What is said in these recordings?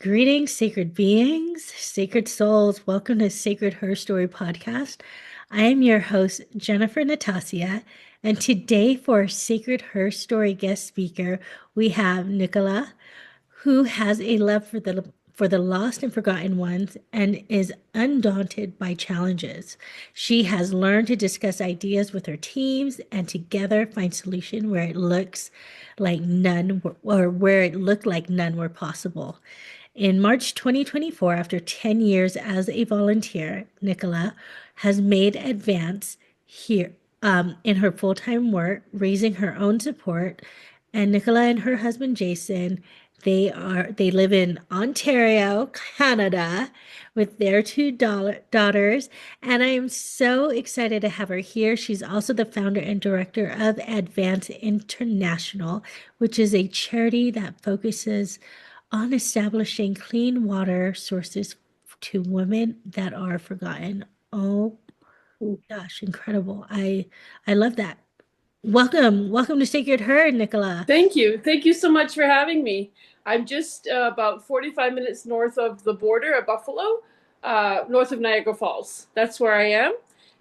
Greetings, sacred beings, sacred souls. Welcome to Sacred Her Story podcast. I am your host, Jennifer Natasia, and today for our Sacred Her Story guest speaker, we have Nicola, who has a love for the lost and forgotten ones and is undaunted by challenges. She has learned to discuss ideas with her teams and together find solution where it looks like none or where it looked like none were possible. In March 2024, after 10 years as a volunteer, Nicola has made advance here in her full-time work, raising her own support. And Nicola and her husband Jason, they live in Ontario, Canada, with their daughters. And I am so excited to have her here. She's also the founder and director of Advance International, which is a charity that focuses on establishing clean water sources to women that are forgotten. Oh gosh, incredible. I love that. Welcome to Sacred Herd, Nicola. Thank you. Thank you so much for having me. I'm just about 45 minutes north of the border of Buffalo, north of Niagara Falls. That's where I am.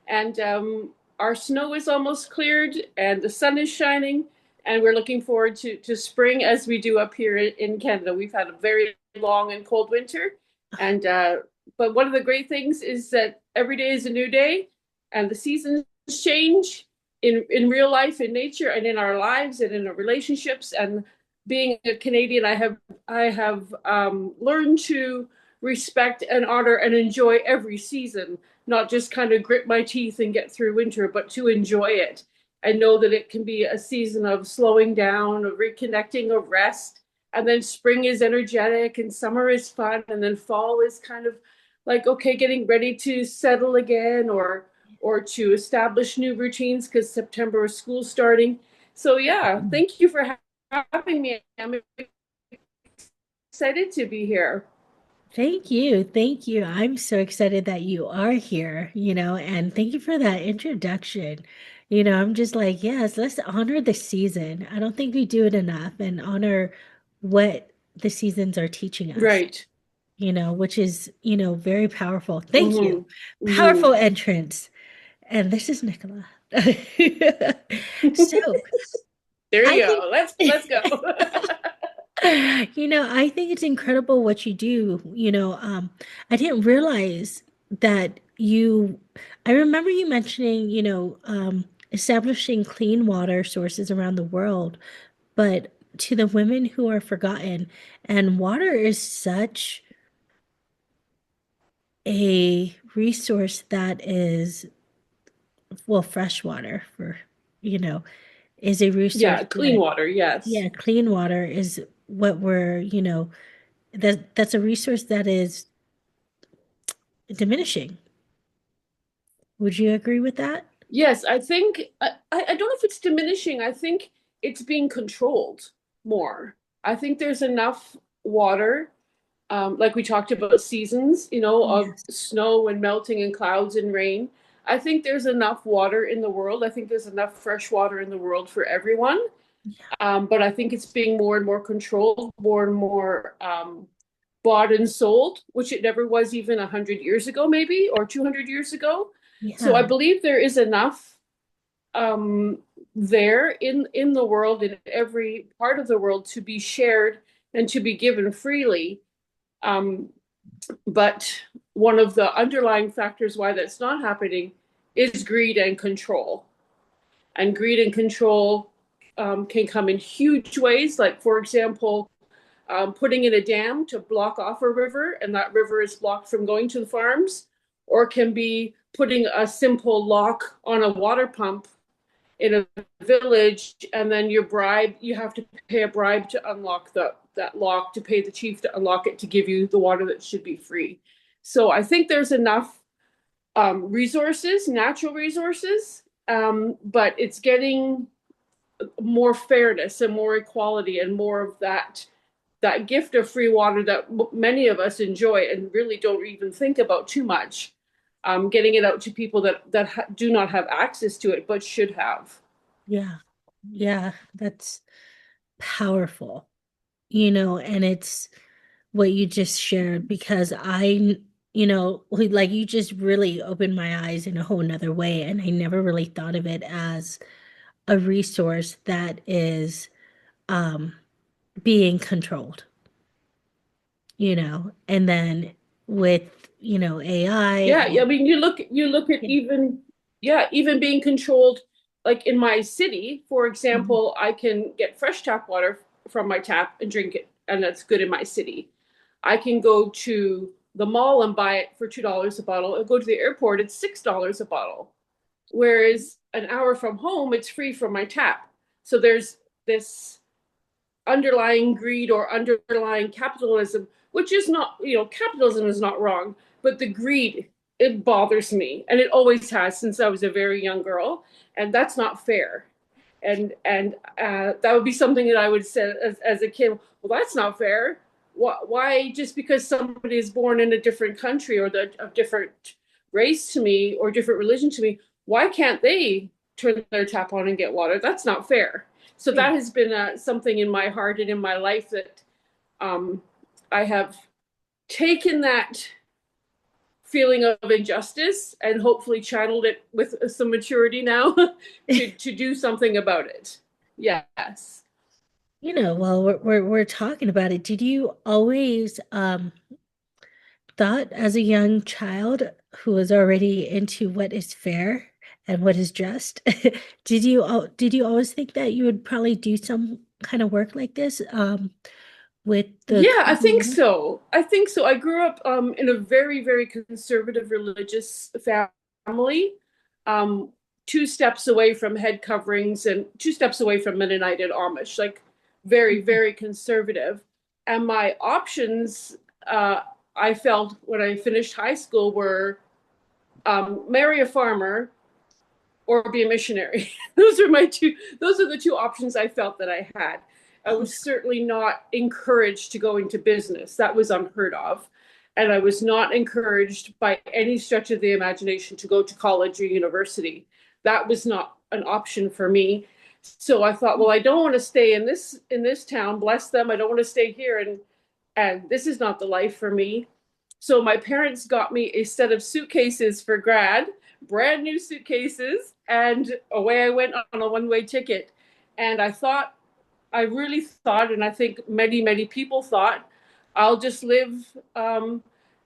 And our snow is almost cleared and the sun is shining. And we're looking forward to spring as we do up here in Canada. We've had a very long and cold winter. And but one of the great things is that every day is a new day and the seasons change in real life, in nature, and in our lives, and in our relationships. And being a Canadian, I have learned to respect and honor and enjoy every season, not just kind of grit my teeth and get through winter, but to enjoy it and know that it can be a season of slowing down, of reconnecting, of rest. And then spring is energetic and summer is fun. And then fall is kind of like, okay, getting ready to settle again or to establish new routines because September is school starting. So yeah, thank you for having me. I'm excited to be here. Thank you. Thank you. I'm so excited that you are here, and thank you for that introduction. I'm just like, yes, let's honor the season. I don't think we do it enough and honor what the seasons are teaching us. Right. Which is, very powerful. Thank you. Mm-hmm. Mm-hmm. Powerful entrance. And this is Nicola. So There I you think, go. Let's go. I think it's incredible what you do. I didn't realize that I remember you mentioning, establishing clean water sources around the world, but to the women who are forgotten, and water is such a resource that is, well, fresh water you know, is a resource Yeah, clean that, water. Yes. yeah, clean water is what that's a resource that is diminishing. Would you agree with that? Yes, I think I don't know if it's diminishing. I think it's being controlled more. I think there's enough water, like we talked about seasons, of Yes. snow and melting and clouds and rain. I think there's enough water in the world. I think there's enough fresh water in the world for everyone. But I think it's being more and more controlled, more and more bought and sold, which it never was even 100 years ago, maybe, or 200 years ago. So I Yeah. believe there is enough there in the world, in every part of the world, to be shared and to be given freely. Um, but one of the underlying factors why that's not happening is greed and control. And greed and control can come in huge ways. Like, for example, putting in a dam to block off a river, and that river is blocked from going to the farms, or can be putting a simple lock on a water pump in a village, and then you have to pay a bribe to unlock that lock, to pay the chief to unlock it, to give you the water that should be free. So I think there's enough resources, natural resources, but it's getting more fairness and more equality and more of that gift of free water that many of us enjoy and really don't even think about too much. Getting it out to people that do not have access to it but should have. Yeah. Yeah. That's powerful, and it's what you just shared because like you just really opened my eyes in a whole nother way, and I never really thought of it as a resource that is um being controlled, and then with, AI Yeah, I and mean, you look at even, yeah, even being controlled, like in my city, for Mhm. example, I can get fresh tap water from my tap and drink it, and that's good in my city. I can go to the mall and buy it for $2 a bottle, and go to the airport, it's $6 a bottle. Whereas an hour from home, it's free from my tap. So there's this underlying greed or underlying capitalism, which is not, capitalism is not wrong, but the greed, it bothers me. And it always has since I was a very young girl. And that's not fair. And that would be something that I would say as a kid, well, that's not fair. Why just because somebody is born in a different country or a different race to me or different religion to me, why can't they turn their tap on and get water? That's not fair. So Yeah. that has been something in my heart and in my life that um, I have taken that feeling of injustice and hopefully channeled it with some maturity now to do something about it. Yes. While we're talking about it, did you always thought as a young child who was already into what is fair and what is just, did you always think that you would probably do some kind of work like this with the Yeah, I country think you so. I think so. I grew up in a very, very conservative religious family, um, two steps away from head coverings and two steps away from Mennonite and Amish, like very, live? very conservative. And my options, uh, I felt when I finished high school, were marry a farmer or be a missionary. Those are the two options I felt that I had. I Oh, was certainly not encouraged to go into business. That was unheard of. And I was not encouraged by any stretch of the imagination to go to college or university. That was not an option for me. So I thought, well, I don't want to stay in this town, bless them. I don't want to stay here and this is not the life for me. So my parents got me a set of suitcases for grad, brand new suitcases, and away I went on a one-way ticket. And I really thought, and I think many, many people thought, I'll just live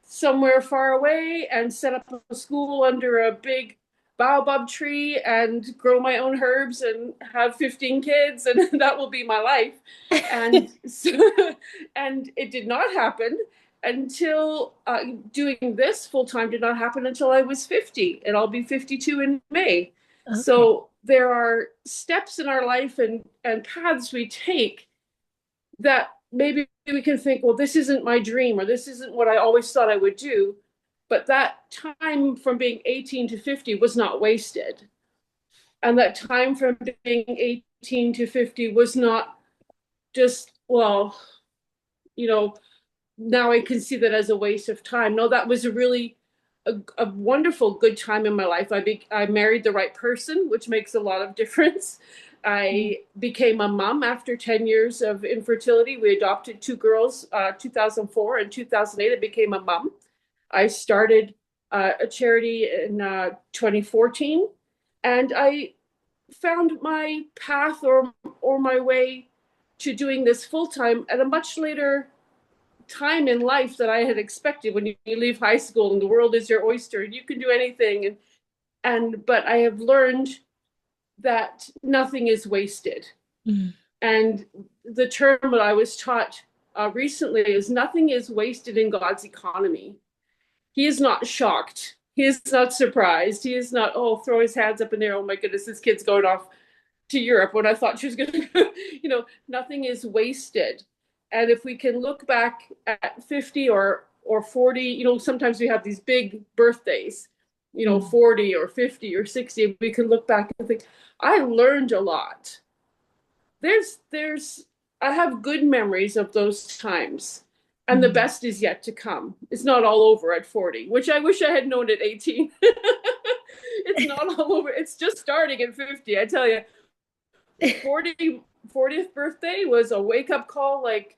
somewhere far away and set up a school under a big baobab tree and grow my own herbs and have 15 kids, and that will be my life. And so, and it did not happen until doing this full time did not happen until I was 50, and I'll be 52 in May. okay. So there are steps in our life and paths we take that maybe we can think, well, this isn't my dream or this isn't what I always thought I would do. But that time from being 18 to 50 was not wasted. And that time from being 18 to 50 was not just, well, you know, now I can see that as a waste of time. No, that was a wonderful, good time in my life. I married the right person, which makes a lot of difference. Mm. I became a mom after 10 years of infertility. We adopted two girls, 2004 and 2008. I became a mom. I started a charity in 2014, and I found my path or my way to doing this full time at a much later time in life that I had expected. When you leave high school and the world is your oyster and you can do anything, and but I have learned that nothing is wasted. Mm. And the term that I was taught recently is nothing is wasted in God's economy. He is not shocked. He is not surprised. He is not, oh, throw his hands up in there. Oh my goodness, this kid's going off to Europe when I thought she was going to, nothing is wasted. And if we can look back at 50 or 40, sometimes we have these big birthdays, Mm. 40 or 50 or 60, we can look back and think, I learned a lot. There's I have good memories of those times. And the Mm. best is yet to come. It's not all over at 40, which I wish I had known at 18. It's not all over. It's just starting at 50. I tell you, 40th birthday was a wake up call. Like,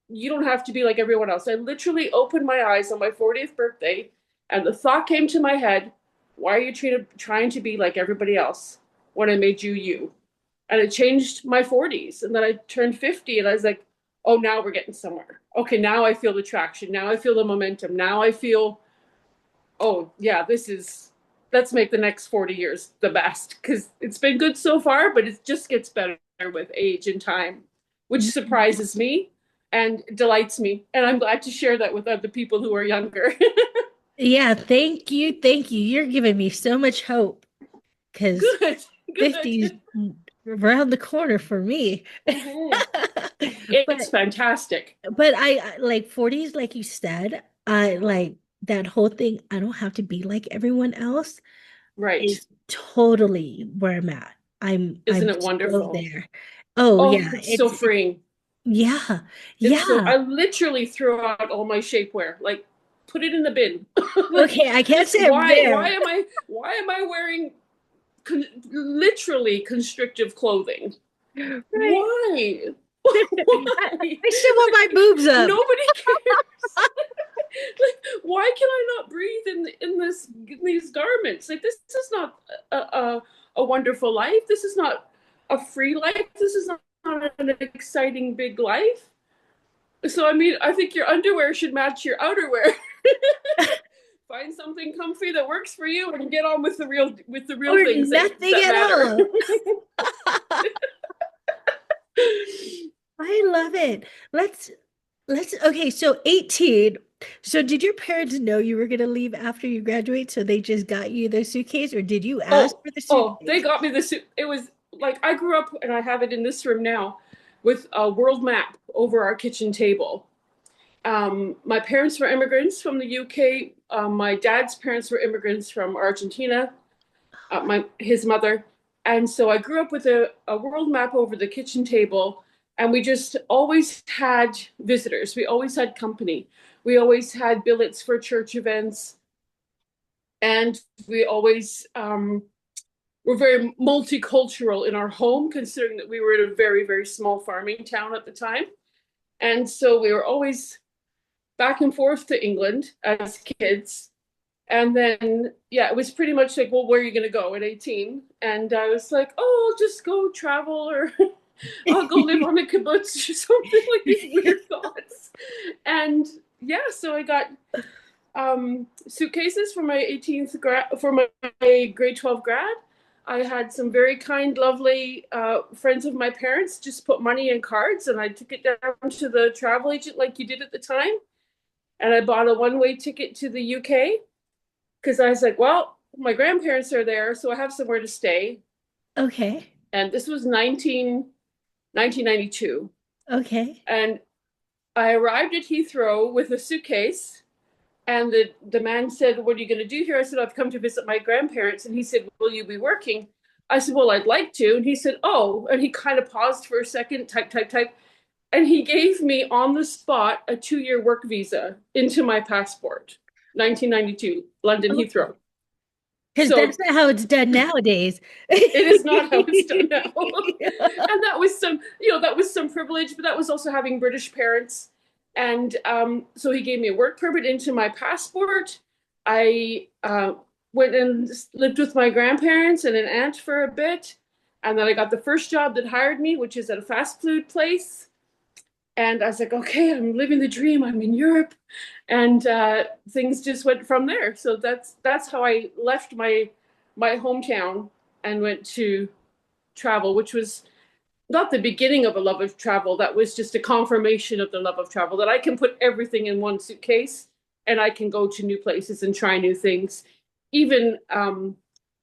you don't have to be like everyone else. I literally opened my eyes on my 40th birthday, and the thought came to my head, why are you trying to be like everybody else when I made you you? And it changed my 40s. And then I turned 50 and I was like, oh, now we're getting somewhere. Okay, now I feel the traction. Now I feel the momentum. Now I feel, oh, yeah, let's make the next 40 years the best because it's been good so far, but it just gets better with age and time, which surprises me and delights me. And I'm glad to share that with other people who are younger. Yeah, thank you. Thank you. You're giving me so much hope because Good, 50 is good. around the corner for me. Mm-hmm. But It's fantastic. like 40s, like you said, I like that whole thing. I don't have to be like everyone else Right. is totally where I'm at. Isn't I'm it so wonderful? there. Oh Oh, yeah, it's so it's freeing. yeah, It's so yeah. I literally threw out all my shapewear, like put it in the bin. Like Okay, I can't say I'm why there. am I wearing literally constrictive clothing? Right. Why? Why? I still want my boobs up. Nobody cares. Like, why can I not breathe in these garments? Like this is not a wonderful life. This is not a free life. This is not an exciting big life. So I mean, I think your underwear should match your outerwear. Find something comfy that works for you and get on with the real Or things nothing that at matter. all. I love it. Okay, so 18. So did your parents know you were gonna leave after you graduate, so they just got you the suitcase, or did you ask Oh, for the oh, they suitcase? got me this. It was like I grew up, and I have it in this room now, with a world map over our kitchen table. My parents were immigrants from the UK. My dad's parents were immigrants from Argentina. My his mother, and so I grew up with a world map over the kitchen table, and we just always had visitors. We always had company. We always had billets for church events, and we always were very multicultural in our home, considering that we were in a very, very small farming town at the time. And so we were always back and forth to England as kids. And then, yeah, it was pretty much like, well, where are you going to go at 18? And I was like, oh, I'll just go travel or I'll go live on a kibbutz or something like these weird thoughts. And yeah, so I got suitcases for my 18th grad, for my grade 12 grad. I had some very kind, lovely friends of my parents just put money in cards, and I took it down to the travel agent like you did at the time. And I bought a one-way ticket to the UK because I was like, well, my grandparents are there, so I have somewhere to stay. Okay. And this was 1992. Okay. And I arrived at Heathrow with a suitcase. And the man said, what are you going to do here? I said, I've come to visit my grandparents. And he said, will you be working? I said, well, I'd like to. And he said, oh. And he kind of paused for a second, type, type, type. And he gave me on the spot a 2-year work visa into my passport, 1992, London Okay. Heathrow. Because that's So not how it's done nowadays. it is not how it's done now. And that was that was some privilege, but that was also having British parents. And so he gave me a work permit into my passport. I went and lived with my grandparents and an aunt for a bit. And then I got the first job that hired me, which is at a fast food place. And I was like, okay, I'm living the dream. I'm in Europe, and things just went from there. So that's how I left my hometown and went to travel, which was not the beginning of a love of travel. That was just a confirmation of the love of travel that I can put everything in one suitcase and I can go to new places and try new things, even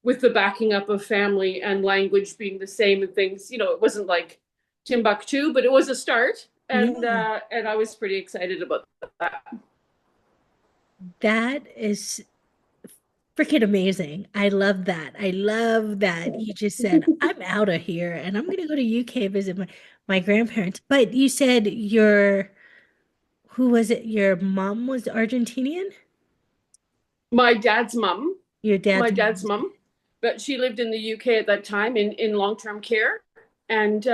with the backing up of family and language being the same and things. It wasn't like Timbuktu, but it was a start, Yeah, and I was pretty excited about that. that is freaking amazing. I love that. I love that you just said, I'm out of here and I'm gonna go to UK visit my grandparents. But you said who was it? Your mom was Argentinian? My dad's mom, Your my dad's mom dad's was. mom, but she lived in the UK at that time in long term care, and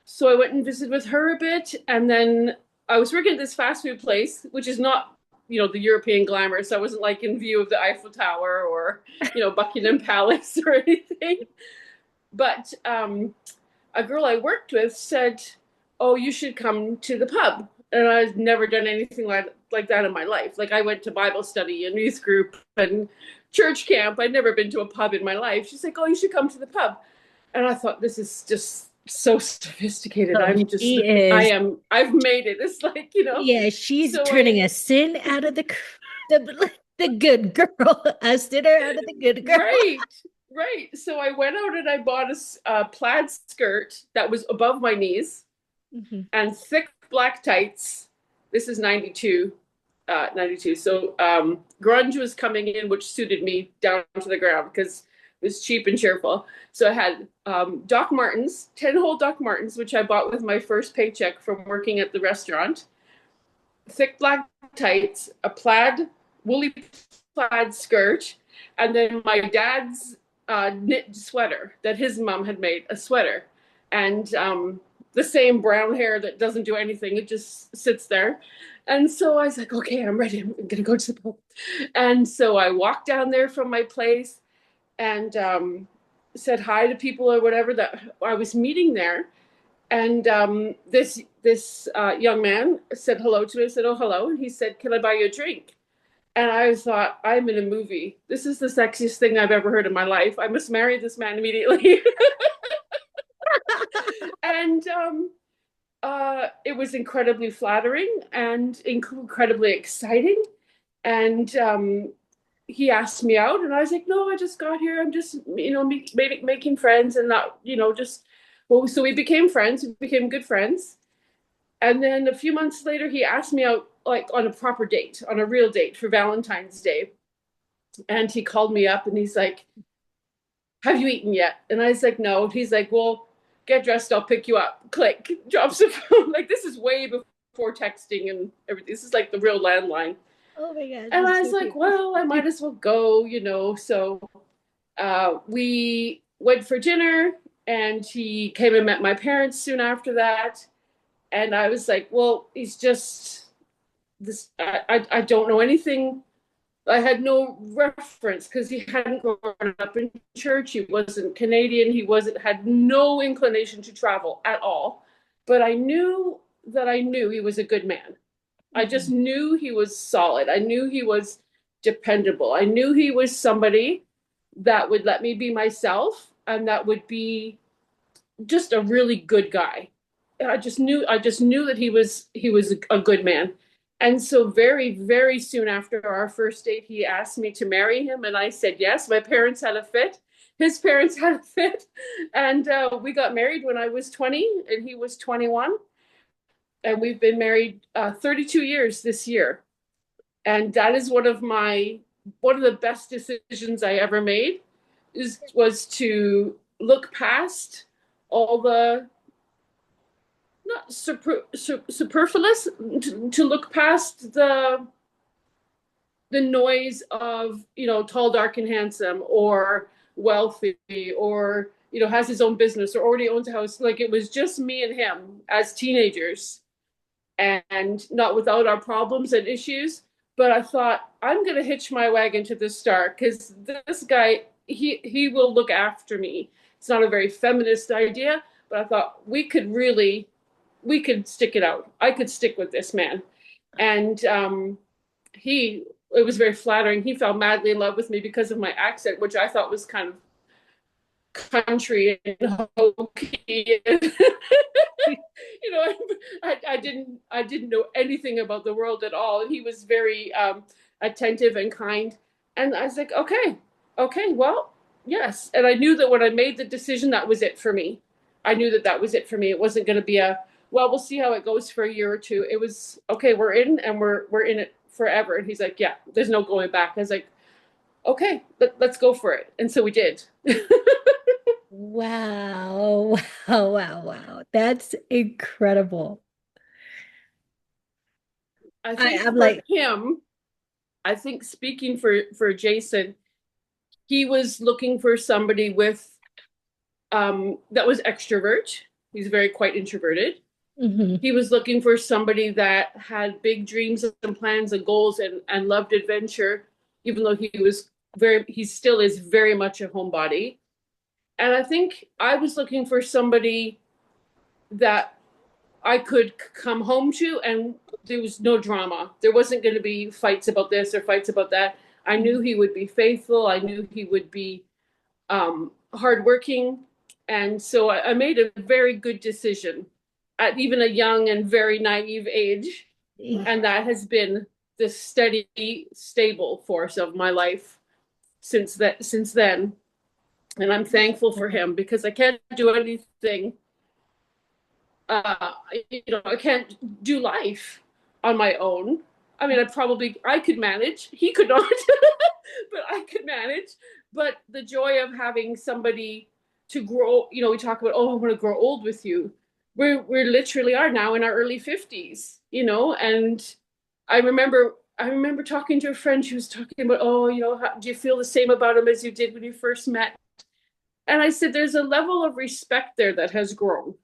so I went and visited with her a bit, and then I was working at this fast food place, which is not, the European glamour. So I wasn't like in view of the Eiffel Tower or, Buckingham Palace or anything. But a girl I worked with said, "Oh, you should come to the pub." And I've never done anything like that in my life. Like I went to Bible study and youth group and church camp. I'd never been to a pub in my life. She's like, "Oh, you should come to the pub." And I thought, this is just so sophisticated. Oh, she is. I've made it. It's like, Yeah, she's so turning a sin out of the good girl, a sinner out of the good girl. right, right. So I went out and I bought a plaid skirt that was above my knees Mhm. and thick black tights. This is 92. 92. So grunge was coming in, which suited me down to the ground because it was cheap and cheerful. So I had Doc Martens, 10-hole Doc Martens, which I bought with my first paycheck from working at the restaurant, thick black tights, a woolly plaid skirt, and then my dad's knit sweater that his mom had made, a sweater. And the same brown hair that doesn't do anything, it just sits there. And so I was like, okay, I'm ready. I'm going to go to the pool. And so I walked down there from my place and said hi to people or whatever that I was meeting there. And this young man said hello to me. I said, "Oh, hello." And he said, "Can I buy you a drink?" And I thought, I'm in a movie. This is the sexiest thing I've ever heard in my life. I must marry this man immediately. And it was incredibly flattering and incredibly exciting. And he asked me out, and I was like, "No, I just got here. I'm just, making friends and not, just." Well, so we became friends. We became good friends. And then a few months later, he asked me out like on a proper date, on a real date for Valentine's Day. And he called me up and he's like, "Have you eaten yet?" And I was like, "No." He's like, "Well, get dressed. I'll pick you up." Click, drops the phone. Like this is way before texting and everything. This is like the real landline. Oh my gosh, And that's I was so like, cute. well, I might as well go, So we went for dinner and he came and met my parents soon after that. And I was like, well, he's just this. I don't know anything. I had no reference because he hadn't grown up in church. He wasn't Canadian. He wasn't had no inclination to travel at all. But I knew he was a good man. I just Mhm. knew he was solid. I knew he was dependable. I knew he was somebody that would let me be myself and that would be just a really good guy. I just knew that he was a good man. And so very, very soon after our first date, he asked me to marry him, and I said yes. My parents had a fit. His parents had a fit, and we got married when I was 20 and he was 21, and we've been married 32 years this year. And that is one of the best decisions I ever made was to look past all the not superfluous, to look past the noise of tall, dark, and handsome, or wealthy, or has his own business or already owns a house. Like it was just me and him as teenagers, and not without our problems and issues. But I thought, I'm going to hitch my wagon to this star because this guy, he will look after me. It's not a very feminist idea, but I thought we could stick it out. I could stick with this man. And it was very flattering. He fell madly in love with me because of my accent, which I thought was kind of country and hokey. I didn't know anything about the world at all, and he was very attentive and kind. And I was like, okay, well, yes. And I knew that when I made the decision, that was it for me. I knew that was it for me. It wasn't going to be well, we'll see how it goes for a year or two. It was okay. We're in, and we're in it forever. And he's like, yeah, there's no going back. I was like, okay, let's go for it. And so we did. Wow. Wow, wow, wow. That's incredible. I think I'm for like, him, I think speaking for Jason, he was looking for somebody with that was extrovert. He's very quite introverted, Hmm. He was looking for somebody that had big dreams and plans and goals and loved adventure, even though he still is very much a homebody. And I think I was looking for somebody that I could come home to and there was no drama. There wasn't going to be fights about this or fights about that. I knew he would be faithful. I knew he would be hardworking. And so I made a very good decision at even a young and very naive age. And that has been the steady, stable force of my life since then. And I'm thankful for him because I can't do anything. I can't do life on my own. I mean, I could manage. He could not, but I could manage. But the joy of having somebody to grow, we talk about, oh, I want to grow old with you. We literally are now in our early 50s, and I remember talking to a friend. She was talking about, oh, do you feel the same about him as you did when you first met? And I said, there's a level of respect there that has grown.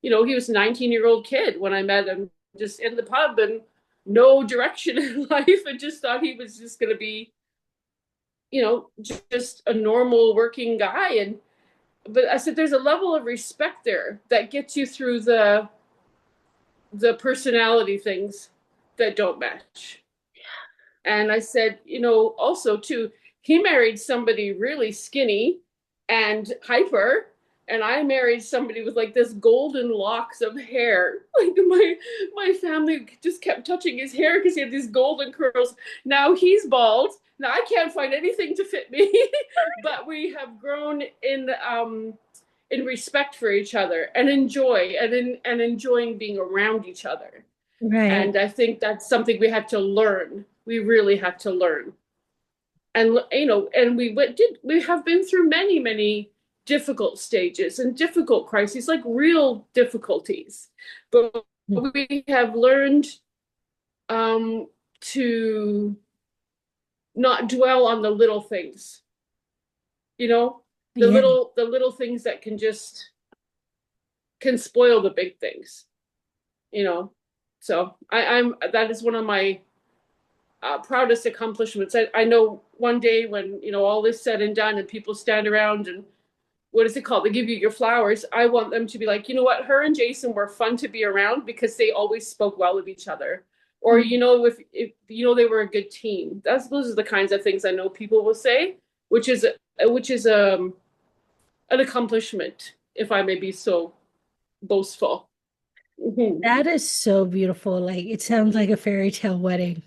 He was a 19-year-old kid when I met him, just in the pub and no direction in life, and just thought he was just going to be, just a normal working guy. But I said, there's a level of respect there that gets you through the personality things that don't match. And I said, also too, he married somebody really skinny and hyper, and I married somebody with like this golden locks of hair. Like my family just kept touching his hair because he had these golden curls. Now he's bald. Now I can't find anything to fit me, but we have grown in respect for each other and enjoying being around each other. Right. And I think that's something we had to learn. We really had to learn. And we have been through many, many difficult stages and difficult crises, like real difficulties. But we have learned to not dwell on the little things, you know, the Yeah. little things that can spoil the big things, you know. So I'm that is one of my proudest accomplishments. I know one day when all is said and done and people stand around and what is it called? They give you your flowers. I want them to be like, you know what? Her and Jason were fun to be around because they always spoke well of each other. Or if they were a good team. Those are the kinds of things I know people will say, which is an accomplishment, if I may be so boastful. Mm-hmm. That is so beautiful. Like it sounds like a fairy tale wedding,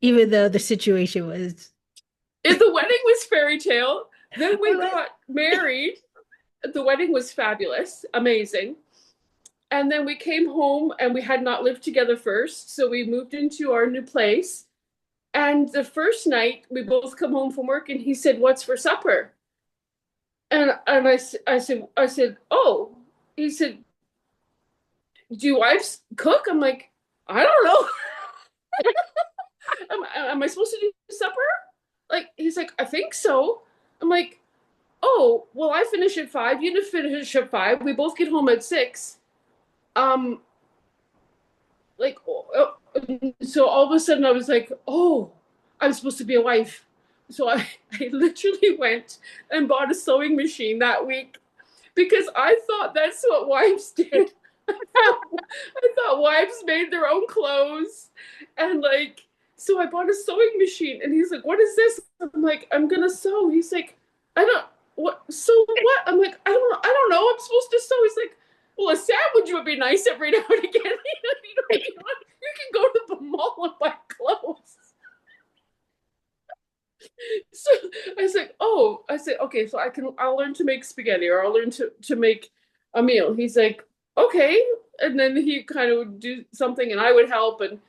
even though the situation was. If the wedding was fairy tale, then we Oh, got married. The wedding was fabulous, amazing. And then we came home and we had not lived together first. So we moved into our new place. And the first night we both come home from work and he said, "What's for supper?" And I said, "Oh," he said, "Do you wives cook?" I'm like, "I don't know." Am I supposed to do supper? Like, he's like, "I think so." I'm like, "Oh, well, I finish at 5. You finish at 5. We both get home at 6. Um, like, so all of a sudden I was like, oh, I'm supposed to be a wife. So I literally went and bought a sewing machine that week because I thought that's what wives did. I thought wives made their own clothes. And like, so I bought a sewing machine and he's like, "What is this?" I'm like, "I'm gonna sew." He's like, "I don't what so what?" I'm like, I don't know. I'm supposed to sew." He's like, "Well, a sandwich would be nice every now and again." You can go to the mall and buy clothes. So I was like, "Oh," I said, "Okay, so I'll learn to make spaghetti or I'll learn to make a meal." He's like, "Okay." And then he kind of would do something and I would help and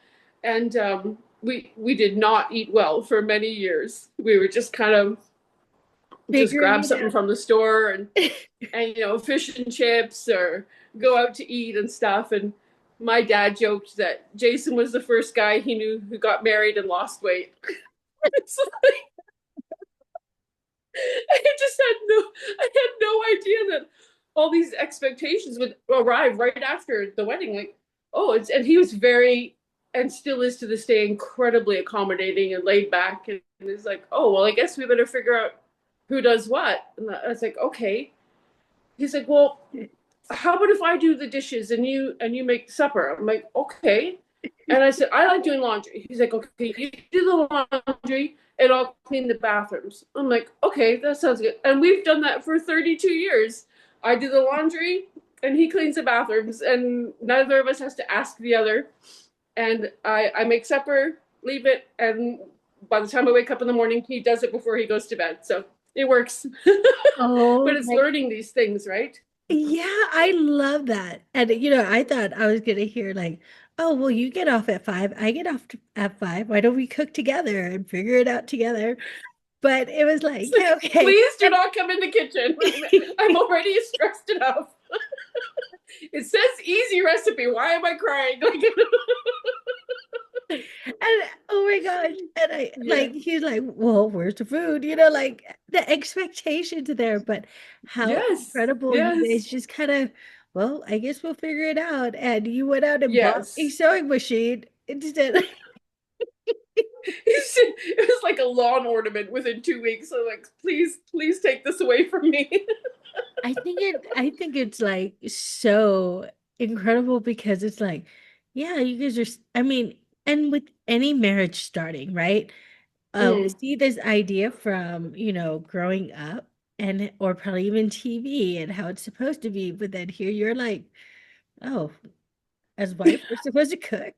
we did not eat well for many years. We were just kind of just figuring grab it something from the store and fish and chips or go out to eat and stuff. And my dad joked that Jason was the first guy he knew who got married and lost weight. So I just had no idea that all these expectations would arrive right after the wedding. Like, oh, and he was very, and still is to this day, incredibly accommodating and laid back. And it's like, oh, well, I guess we better figure out who does what. And I was like, okay. He's like, well, how about if I do the dishes and you make supper? I'm like, okay. And I said, I like doing laundry. He's like, okay, you do the laundry and I'll clean the bathrooms. I'm like, okay, that sounds good. And we've done that for 32 years. I do the laundry and he cleans the bathrooms, and neither of us has to ask the other. And I make supper, leave it, and by the time I wake up in the morning, he does it before he goes to bed. So it works. But Oh it's my, learning these things, right? yeah, I love that. And I thought I was gonna hear like, oh, well, you get off at 5, I get off at 5. Why don't we cook together and figure it out together? But it was It's like, yeah, like, okay. please do not come in the kitchen. I'm already stressed enough. It says easy recipe. Why am I crying? Like, And oh my gosh. And I yeah. like he's like, well, where's the food? Like the expectations there, but how Yes. incredible you guys Yes. just kind of, well, I guess we'll figure it out. And you went out and bought a Yes. sewing machine instead. It was like a lawn ornament within 2 weeks. So like, please, please take this away from me. I think it's like so incredible because it's like, yeah, you guys are, I mean, and with any marriage starting, right? We Mm. see this idea from, growing up and or probably even TV and how it's supposed to be, but then here you're like, oh, as wife, we're supposed to cook.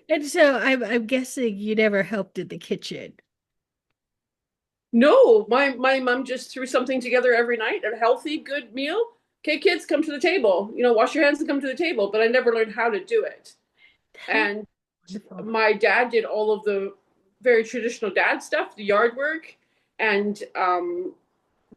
And so I'm guessing you never helped in the kitchen. No, my mom just threw something together every night, a healthy, good meal. Okay, kids, come to the table. Wash your hands and come to the table. But I never learned how to do it. That is And wonderful. my dad did all of the very traditional dad stuff, the yard work, and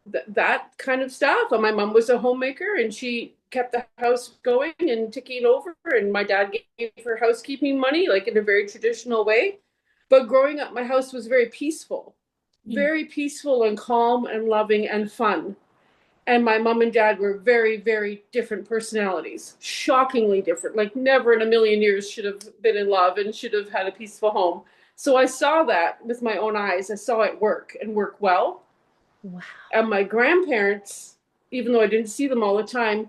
that kind of stuff. And my mom was a homemaker, and she kept the house going and ticking over. And my dad gave her housekeeping money, like in a very traditional way. But growing up, my house was Mm. very peaceful and calm and loving and fun. And my mom and dad were very, very different personalities, shockingly different. Like, never in a million years should have been in love and should have had a peaceful home. So I saw that with my own eyes. I saw it work and work well. Wow. And my grandparents, even though I didn't see them all the time,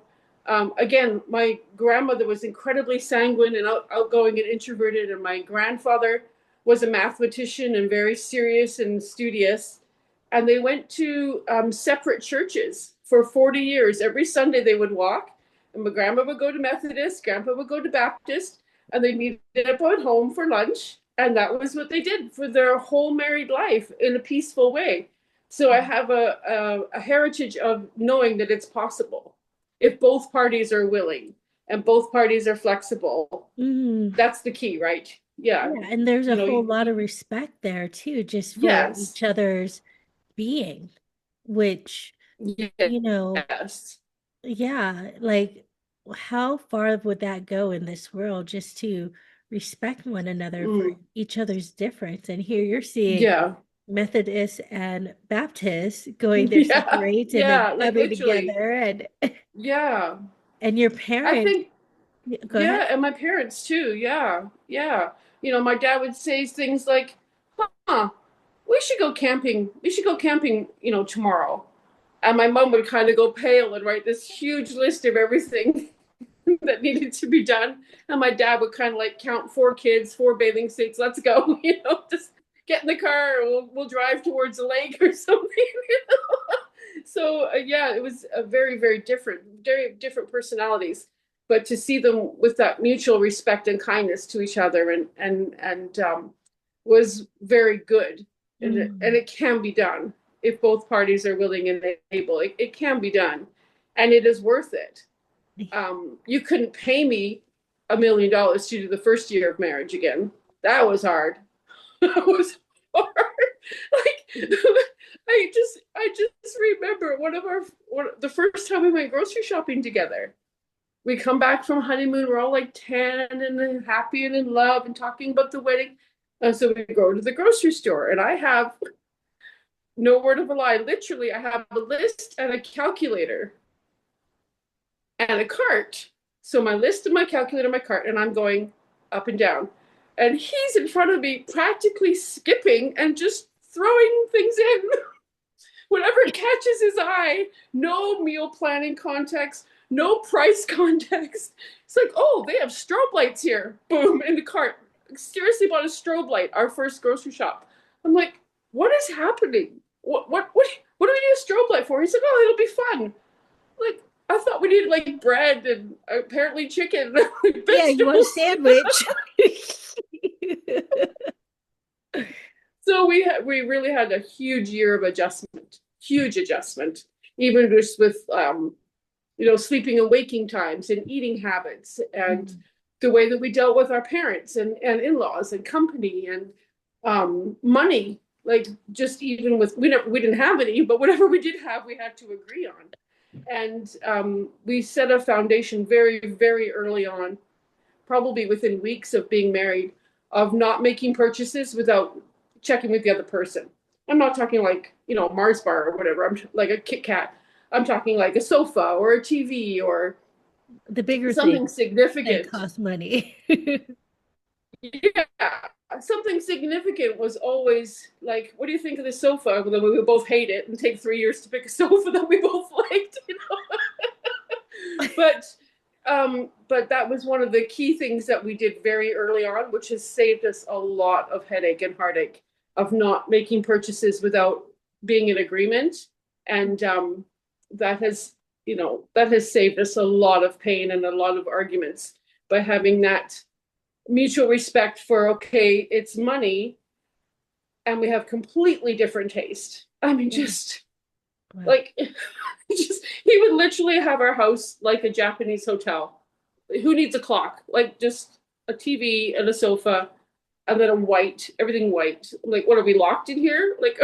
again, my grandmother was incredibly sanguine and outgoing and introverted, and my grandfather was a mathematician and very serious and studious. And they went to separate churches for 40 years. Every Sunday they would walk, and my grandma would go to Methodist, grandpa would go to Baptist, and they meet up at home for lunch. And that was what they did for their whole married life in a peaceful way. So I have a heritage of knowing that it's possible if both parties are willing and both parties are flexible. Mm. That's the key, right? Yeah. Yeah, and there's a You know, whole lot of respect there too, just for yes. each other's being, which, you know, Yes. yeah, like how far would that go in this world just to respect one another for Mm. each other's difference? And here you're seeing Yeah. Methodists and Baptists going their separate Yeah. ways and then Yeah. Like, coming literally. together Yeah. and your I parents, think, go ahead. yeah. And my parents too. Yeah. Yeah. My dad would say things like, huh, we should go camping. We should go camping, tomorrow. And my mom would kind of go pale and write this huge list of everything that needed to be done. And my dad would kind of like count 4 kids, 4 bathing suits. Let's go, just get in the car. We'll drive towards the lake or something. So yeah, it was a very, very different personalities. But to see them with that mutual respect and kindness to each other, and was very good. And Mm. it can be done if both parties are willing and able. It can be done, and it is worth it. You couldn't pay me $1 million to do the first year of marriage again. That was hard. That was hard. Like, I just remember the first time we went grocery shopping together. We come back from honeymoon. We're all like tan and happy and in love and talking about the wedding. And so we go to the grocery store, and I have No word of a lie. Literally, I have a list and a calculator and a cart. So my list and my calculator, my cart, and I'm going up and down. And he's in front of me, practically skipping and just throwing things in. Whatever catches his eye, no meal planning context, no price context. It's like, oh, they have strobe lights here. Boom, in the cart. Seriously bought a strobe light, our first grocery shop. I'm like, what is happening? What do we need a strobe light for? He's like, oh, it'll be fun. Like, I thought we needed like bread and apparently chicken, Yeah, you want a vegetables. sandwich? So we really had a huge year of adjustment, huge adjustment, even just with sleeping and waking times and eating habits and Mm. the way that we dealt with our parents and in-laws and company and money. Like just even with we didn't have any, but whatever we did have, we had to agree on. And we set a foundation very, very early on, probably within weeks of being married, of not making purchases without checking with the other person. I'm not talking like, Mars bar or whatever. I'm like a Kit Kat. I'm talking like a sofa or a TV or The bigger something things that significant. cost money. Yeah. Something significant was always like, what do you think of this sofa? Well, then we would both hate it and take 3 years to pick a sofa that we both liked, But but that was one of the key things that we did very early on, which has saved us a lot of headache and heartache of not making purchases without being in agreement. And that has, that has saved us a lot of pain and a lot of arguments by having that mutual respect for, okay, it's money and we have completely different taste. I mean, Yeah. just Wow. like just he would literally have our house like a Japanese hotel. Who needs a clock? Like just a TV and a sofa and then a white, everything white. Like, what are we locked in here? Like,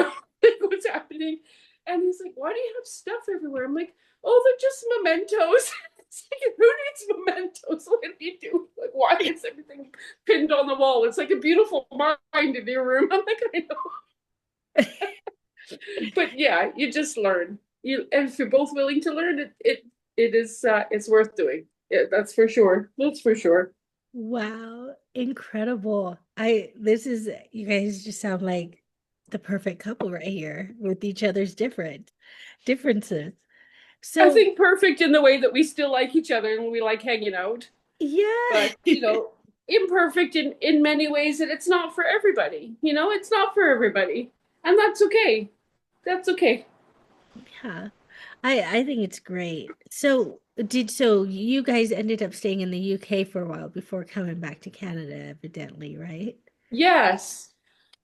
what's happening? And he's like, why do you have stuff everywhere? I'm like, oh, they're just mementos. It's like, who needs mementos? What do you do? Like, why is everything pinned on the wall? It's like a beautiful mind in your room. I'm like, I know. But yeah, you just learn. And if you're both willing to learn, it is it's worth doing. Yeah, that's for sure. That's for sure. Wow, incredible. You guys just sound like the perfect couple right here with each other's differences. I So, think perfect in the way that we still like each other and we like hanging out, yeah. but imperfect in many ways that it's not for everybody. It's not for everybody, and that's okay. That's okay. Yeah. I think it's great. So you guys ended up staying in the UK for a while before coming back to Canada, evidently, right? Yes.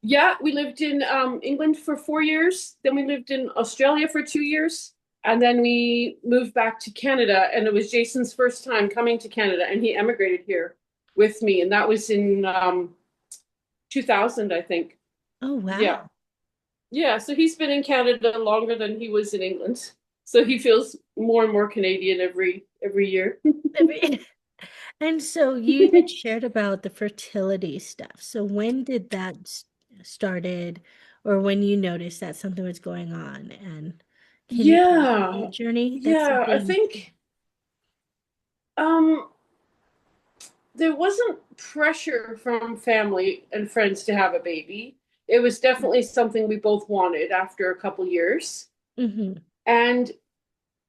Yeah, we lived in England for 4 years. Then we lived in Australia for 2 years. And then we moved back to Canada. And it was Jason's first time coming to Canada. And he emigrated here with me. And that was in 2000, I think. Oh, Yeah. wow. Yeah. So he's been in Canada longer than he was in England. So he feels more and more Canadian every year. And so you had shared about the fertility stuff. So when did that started, or when you noticed that something was going on? And can you tell us about Yeah. that journey? That's Yeah. I something. think um there wasn't pressure from family and friends to have a baby. It was definitely something we both wanted after a couple years. Hmm. And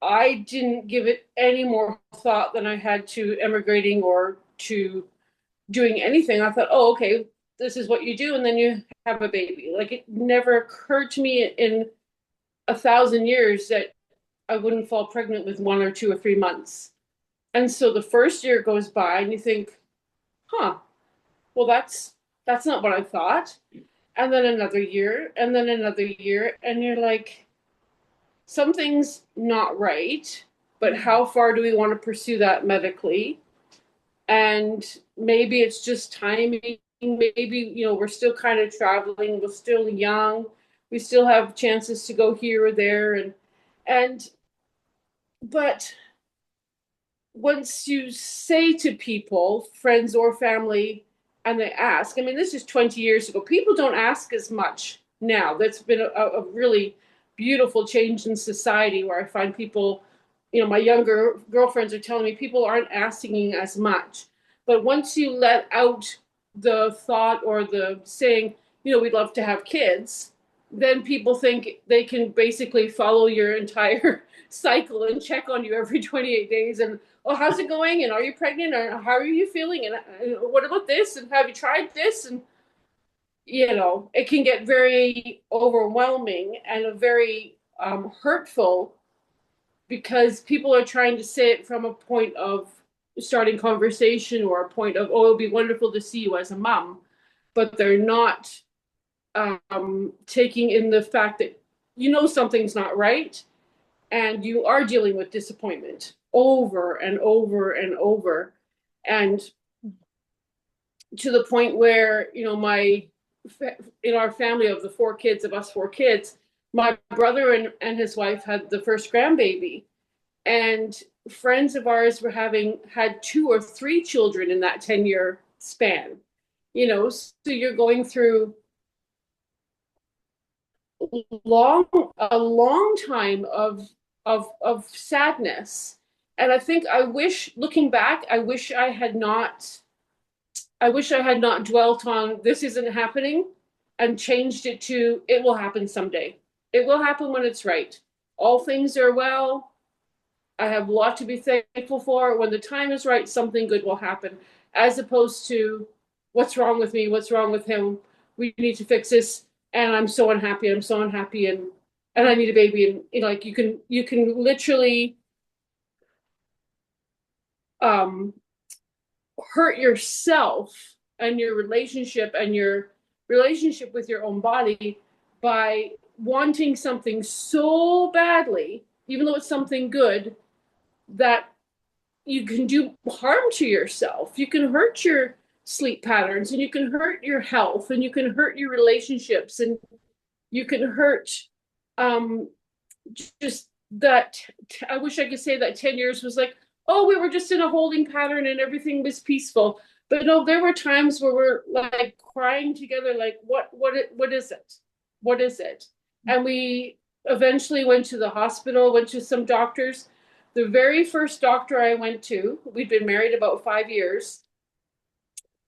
I didn't give it any more thought than I had to emigrating or to doing anything. I thought, oh, okay, this is what you do, and then you have a baby. Like it never occurred to me in 1,000 years that I wouldn't fall pregnant with 1 or 2 or 3 months. And so the first year goes by, and you think, huh, well, that's not what I thought. And then another year, and then another year, and you're like, something's not right, but Yeah. how far do we want to pursue that medically? And maybe it's just timing. Maybe, we're still kind of traveling, we're still young, we still have chances to go here or there. And but once you say to people, friends or family, and they ask, I mean, this is 20 years ago, people don't ask as much now. That's been a really beautiful change in society where I find people, my younger girlfriends are telling me people aren't asking as much. But once you let out the thought or the saying, we'd love to have kids, then people think they can basically follow your entire cycle and check on you every 28 days and, oh, how's it going? And are you pregnant? Or how are you feeling? And what about this? And have you tried this? And, it can get very overwhelming and very hurtful because people are trying to say it from a point of starting conversation or a point of, oh, it'll be wonderful to see you as a mom. But they're not taking in the fact that something's not right and you are dealing with disappointment over and over and over, and to the point where in our family of the four kids, my brother and his wife had the first grandbaby, and friends of ours had 2 or 3 children in that 10-year span. So you're going through a long time of sadness. And I think looking back, I wish I had not dwelt on this isn't happening and changed it to it will happen someday. It will happen when it's right. All things are well. I have a lot to be thankful for. When the time is right, something good will happen, as opposed to what's wrong with me? What's wrong with him? We need to fix this. And I'm so unhappy. I'm so unhappy. And I need a baby. And like you can literally hurt yourself and your relationship with your own body by wanting something so badly, even though it's something good, that you can do harm to yourself. You can hurt your sleep patterns, and you can hurt your health, and you can hurt your relationships, and you can hurt um, just that. I wish I could say that 10 years was like, oh, we were just in a holding pattern and everything was peaceful. But no, there were times where we're like crying together, like, what is it? What is it? And we eventually went to the hospital, went to some doctors. The very first doctor I went to, we'd been married about 5 years.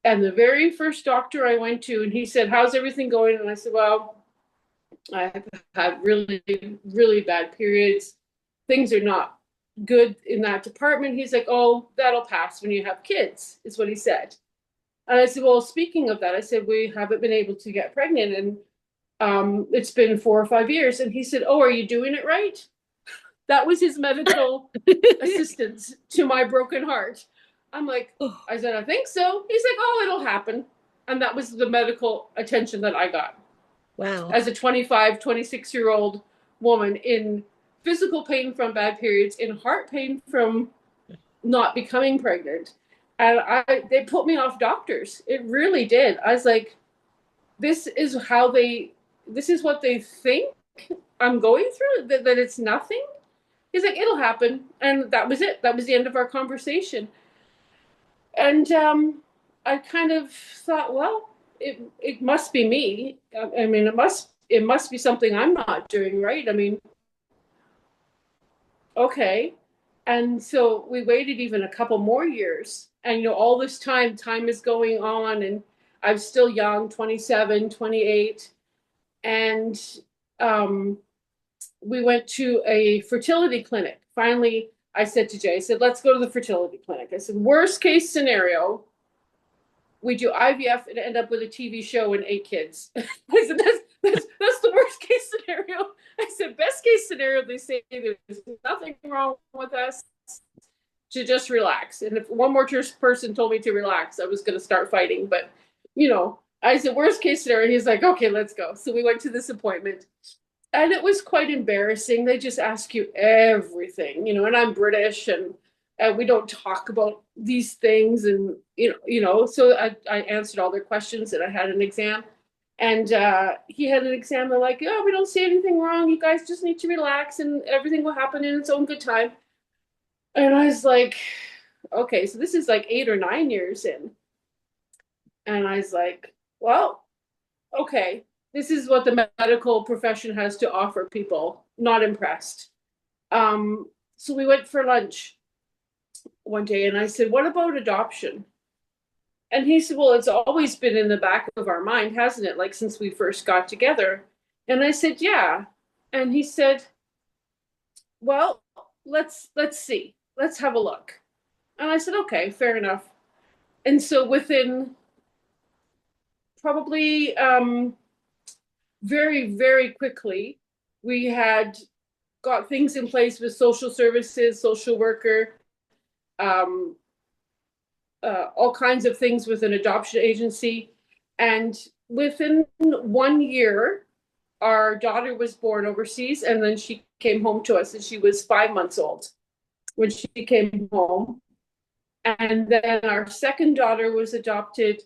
And the very first doctor I went to, and he said, how's everything going? And I said, well, I've had really, really bad periods. Things are not good in that department. He's like, oh, that'll pass when you have kids, is what he said. And I said, well, speaking of that, I said, we haven't been able to get pregnant. And it's been 4 or 5 years. And he said, oh, are you doing it right? That was his medical assistance to my broken heart. I'm like, I said, I think so. He's like, oh, it'll happen. And that was the medical attention that I got. Wow. As a 25, 26-year-old woman in physical pain from bad periods, in heart pain from not becoming pregnant. And they put me off doctors. It really did. I was like, this is what they think I'm going through, that it's nothing. He's like, it'll happen. And that was it. That was the end of our conversation. And I kind of thought, well, it must be me. I mean, it must be something I'm not doing right. I mean, okay. And so we waited even a couple more years. And all this time is going on, and I'm still young, 27, 28. And we went to a fertility clinic. Finally, I said to Jay, I said, let's go to the fertility clinic. I said, worst case scenario, we do IVF and end up with a TV show and 8 kids. I said, that's the worst case scenario. I said, best case scenario, they say there's nothing wrong with us, to just relax. And if one more person told me to relax, I was going to start fighting. But, I said, worst case scenario. He's like, okay, let's go. So we went to this appointment. And it was quite embarrassing. They just ask you everything, and I'm British, and we don't talk about these things. And, so I answered all their questions, and I had an exam. And he had an exam. They're like, oh, we don't see anything wrong. You guys just need to relax, and everything will happen in its own good time. And I was like, okay, so this is like 8 or 9 years in. And I was like, well, okay, this is what the medical profession has to offer people. Not impressed. So we went for lunch one day and I said, what about adoption? And he said, well, it's always been in the back of our mind, hasn't it? Like since we first got together. And I said, yeah. And he said, well, let's see. Let's have a look. And I said, okay, fair enough. And so within probably very, very quickly, we had got things in place with social services, social worker, um, all kinds of things with an adoption agency. And within 1 year, our daughter was born overseas, and then she came home to us, and she was 5 months old when she came home. And then our second daughter was adopted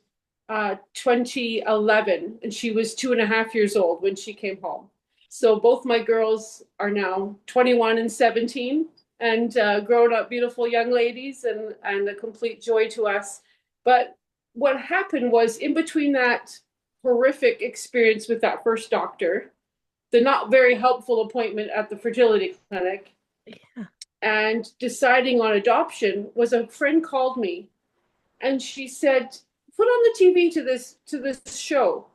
2011, and she was 2.5 years old when she came home. So both my girls are now 21 and 17 and grown up beautiful young ladies and a complete joy to us. But what happened was in between that horrific experience with that first doctor, the not very helpful appointment at the fertility clinic, Yeah. and deciding on adoption, was a friend called me and she said, put on the TV to this show.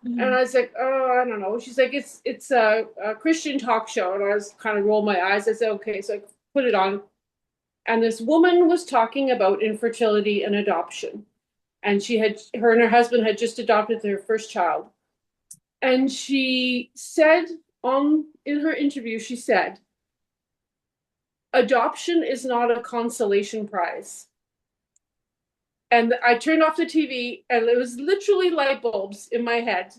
And Mm. I was like, oh, I don't know. She's like, it's a Christian talk show. And I was kind of rolled my eyes. I said, okay. So I put it on. And this woman was talking about infertility and adoption. And her and her husband had just adopted their first child. And she said in her interview, she said, adoption is not a consolation prize. And I turned off the TV and it was literally light bulbs in my head.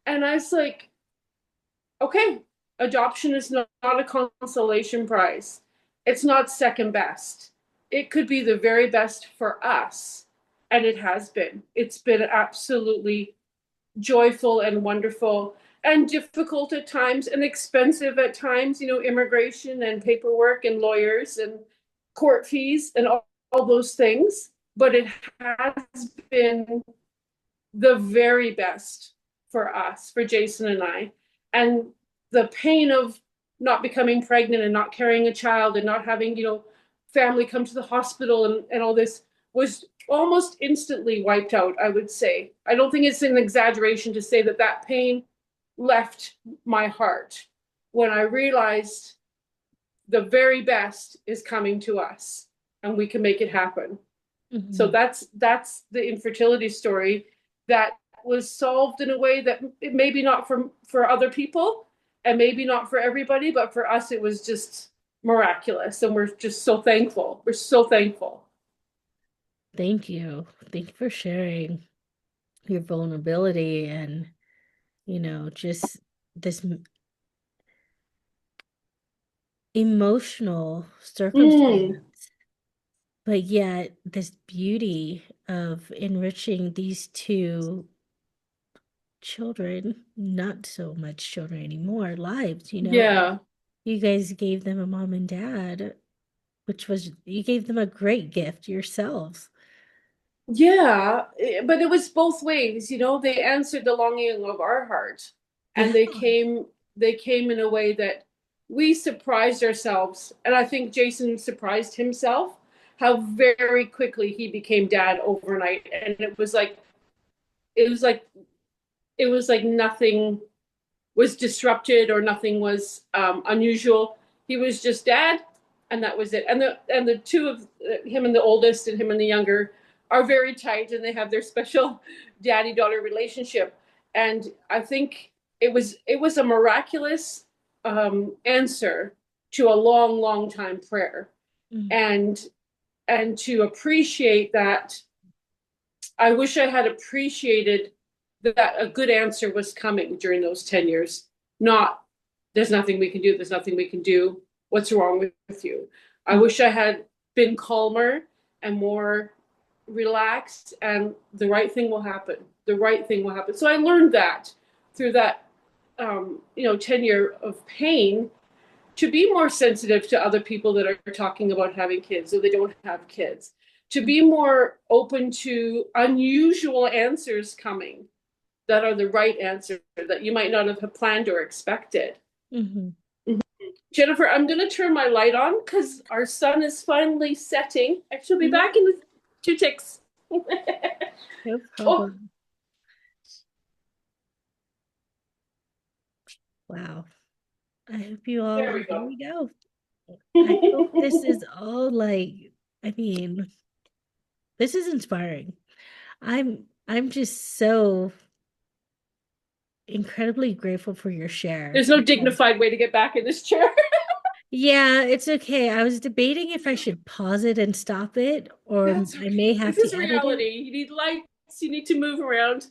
And I was like, okay, adoption is not a consolation prize. It's not second best. It could be the very best for us. And it has been. It's been absolutely joyful and wonderful and difficult at times and expensive at times, immigration and paperwork and lawyers and court fees and all those things. But it has been the very best for us, for Jason and I. And the pain of not becoming pregnant and not carrying a child and not having, family come to the hospital and all this was almost instantly wiped out, I would say. I don't think it's an exaggeration to say that that pain left my heart when I realized the very best is coming to us and we can make it happen. So Mhm. that's the infertility story that was solved in a way that it maybe not for other people and maybe not for everybody, but for us it was just miraculous, and we're just so thankful. We're so thankful. Thank you. Thank you for sharing your vulnerability and, just this emotional Mm, circumstance, but yet this beauty of enriching these two children, not so much children anymore, lives. yeah. You guys gave them a mom and dad, you gave them a great gift yourselves. Yeah, but it was both ways, they answered the longing of our heart, and Yeah. they came in a way that we surprised ourselves, and I think Jason surprised himself how very quickly he became dad overnight, and it was like it was like nothing was disrupted or nothing was unusual. He was just dad, and that was it. And the two of him and the oldest and him and the younger are very tight, and they have their special daddy daughter relationship. And I think it was a miraculous answer to a long, long time prayer, Mm. and to appreciate that. I wish I had appreciated that a good answer was coming during those 10 years. Not, there's nothing we can do, there's nothing we can do. What's wrong with you? I Mm. wish I had been calmer and more relaxed, and the right thing will happen. The right thing will happen. So I learned that through that, 10 year of pain, to be more sensitive to other people that are talking about having kids or they don't have kids, to Mm. be more open to unusual answers coming. that are the right answer that you might not have planned or expected. Hmm. Jennifer, I'm going to turn my light on because our sun is finally setting. I shall be Yeah, back in 2 ticks. no Oh, problem. Wow. I hope you all, there we there go. we go. I hope this is all like, I mean, this is inspiring. I'm just so incredibly grateful for your share There's no because dignified way to get back in this chair. yeah, it's okay. I was debating if I should pause it and stop it, or That's I okay. may have This to is edit it. reality. You need lights, you need to move around.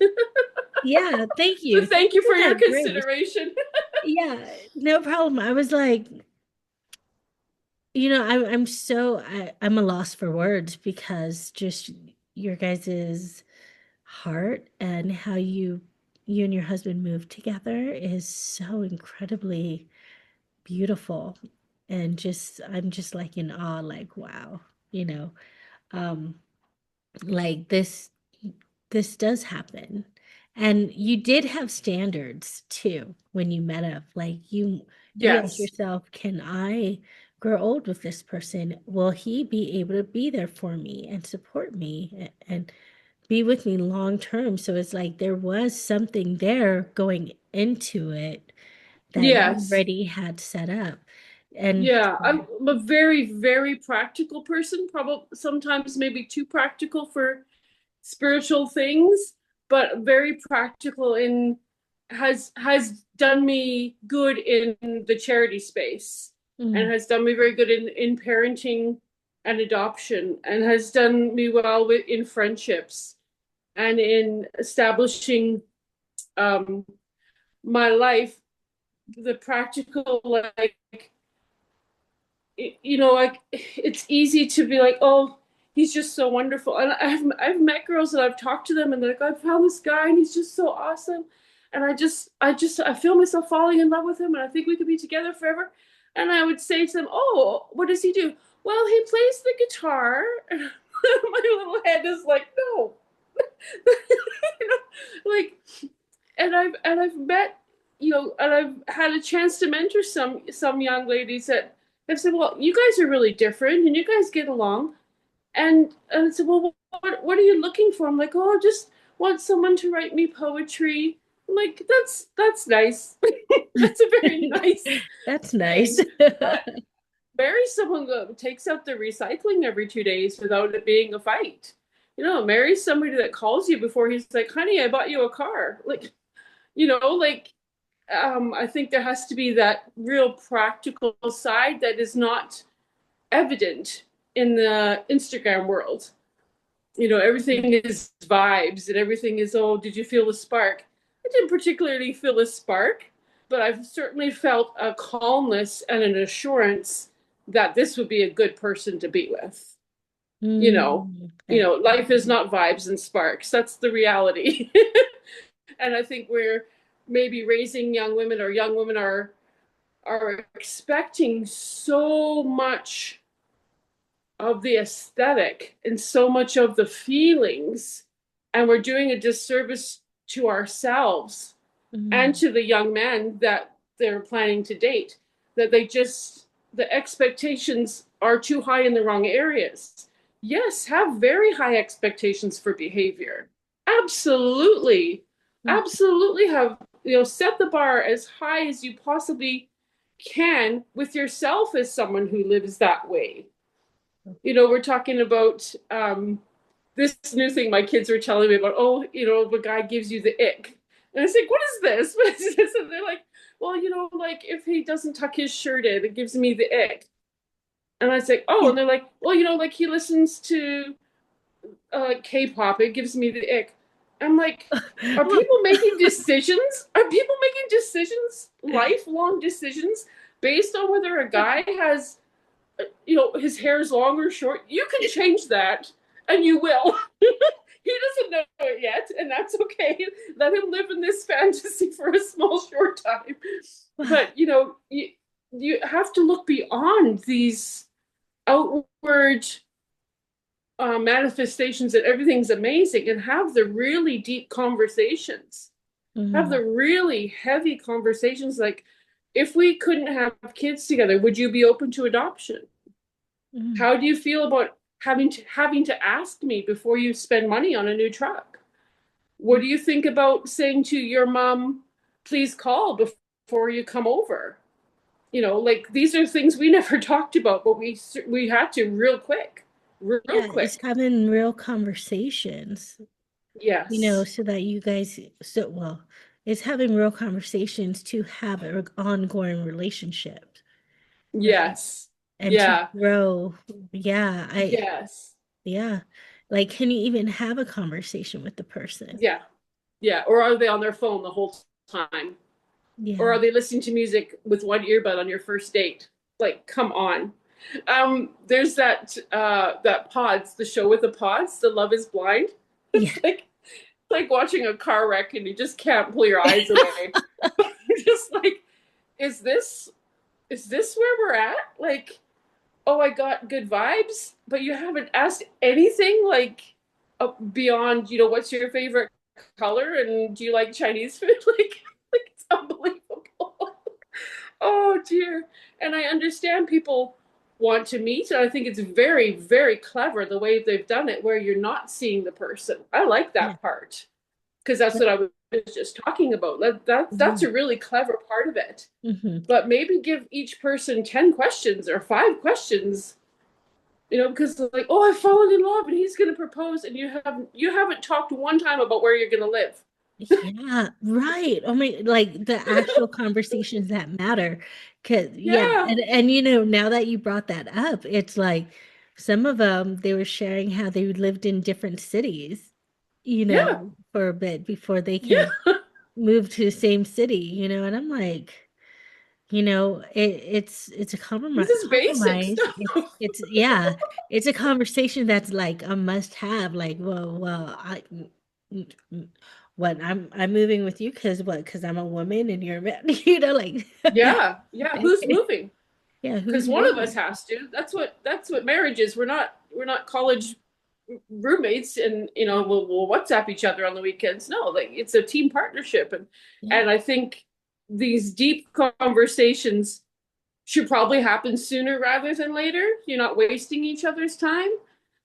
Yeah, thank So you. Thank thank you you for for your that grace. consideration. Yeah, no problem. I was like, I'm a loss for words because just your guys's heart and how you and your husband moved together is so incredibly beautiful. And just I'm just like in awe, like wow, you know. Um like this does happen. And you did have standards too when you met up. Like you asked Yes. yourself, can I grow old with this person? Will he be able to be there for me and support me and be with me long term? So it's like there was something there going into it that you Yes. already had set up. And Yeah, I'm a very, very practical person, probably sometimes maybe too practical for spiritual things, but very practical in has done me good in the charity space and mm, has done me very good in parenting and adoption and has done me well with in friendships and in establishing um my life, the practical like like it's easy to be like, oh, he's just so wonderful. And I've met girls that I've talked to them and they're like, I found this guy and he's just so awesome. And I feel myself falling in love with him and I think we could be together forever. And I would say to them, oh, what does he do? Well, he plays the guitar. And my little head is like, no. you know, like and I've met, and I've had a chance to mentor some young ladies that have said, well, you guys are really different and you guys get along. And I said, well, what are you looking for? I'm like, oh, I just want someone to write me poetry. I'm like, that's nice. That's a very nice that's nice. thing. But marry someone that takes out the recycling every 2 days without it being a fight. Marry somebody that calls you before he's like, honey, I bought you a car. Like, like I think there has to be that real practical side that is not evident in the Instagram world. Everything is vibes and everything is, oh, did you feel the spark? I didn't particularly feel a spark, but I've certainly felt a calmness and an assurance that this would be a good person to be with. You know, That life is not vibes and sparks. That's the reality. And I think we're maybe raising young women, or young women are expecting so much of the aesthetic and so much of the feelings, and we're doing a disservice to ourselves and mm, to the young men that they're planning to date, that the expectations are too high in the wrong areas. Yes, have very high expectations for behavior. Absolutely. mm, Absolutely have, set the bar as high as you possibly can with yourself as someone who lives that way. We're talking about this new thing my kids were telling me about. Oh, the guy gives you the ick. And I was like, what is this? What is this? And they're like, well, like if he doesn't tuck his shirt in, it gives me the ick. And I was like, oh, and they're like, well, like he listens to K-pop, it gives me the ick. I'm like, are well, people making decisions? Are people making decisions, lifelong decisions, based on whether a guy has, his hair is long or short? You can change that, and you will. He doesn't know it yet, and that's okay. Let him live in this fantasy for a small, short time. wow. But you have to look beyond these outward manifestations that everything's amazing and have the really deep conversations. Have Mm, the really heavy conversations like, if we couldn't have kids together, would you be open to adoption? mm, How do you feel about having to ask me before you spend money on a new truck? What mm. do you think about saying to your mom, please call before you come over? Like these are things we never talked about, but we had to real quick, real Yeah, it's quick. having real conversations, Yes. so that you guys, well, it's having real conversations to have an ongoing relationship, right? Yes. And to Yeah. grow. Yeah, Yes. yeah. Like, can you even have a conversation with the person? Yeah. Yeah. Or are they on their phone the whole time? Or Yeah. are they listening to music with one earbud on your first date? Like, come on. There's that Pods, the show with the Pods, the Love is Blind. Yeah. It's like watching a car wreck and you just can't pull your eyes away. You're just like, is this where we're at? Like, oh, I got good vibes, but you haven't asked anything like beyond, what's your favorite color and do you like Chinese food? Like it's unbelievable. Oh dear. And I understand people want to meet, and I think it's very, very clever the way they've done it, where you're not seeing the person. I like Yeah. that part because that's what I was just talking about. That's Mhm. a really clever part of it. Mhm. But maybe give each person 10 questions or 5 questions, because like, oh, I've fallen in love and he's going to propose, and you haven't talked one time about where you're going to live. Yeah, right. Oh my, like the actual conversations that matter. Cause yeah, Yeah, and now that you brought that up, it's like some of them they were sharing how they lived in different cities, yeah, for a bit before they could yeah. move to the same city, and I'm like, it's a This compromise. is basic Compromise. It's stuff. it's yeah, it's a conversation that's like a must have. Like, well, mm, mm, what I'm moving with you because what? Because I'm a woman and you're a man. Like, Yeah, yeah. Who's moving? yeah, Because who's one of us moving? has to. That's what marriage is. We're not college roommates, and we'll WhatsApp each other on the weekends. No, like it's a team partnership, and Yeah. and I think these deep conversations should probably happen sooner rather than later. You're not wasting each other's time,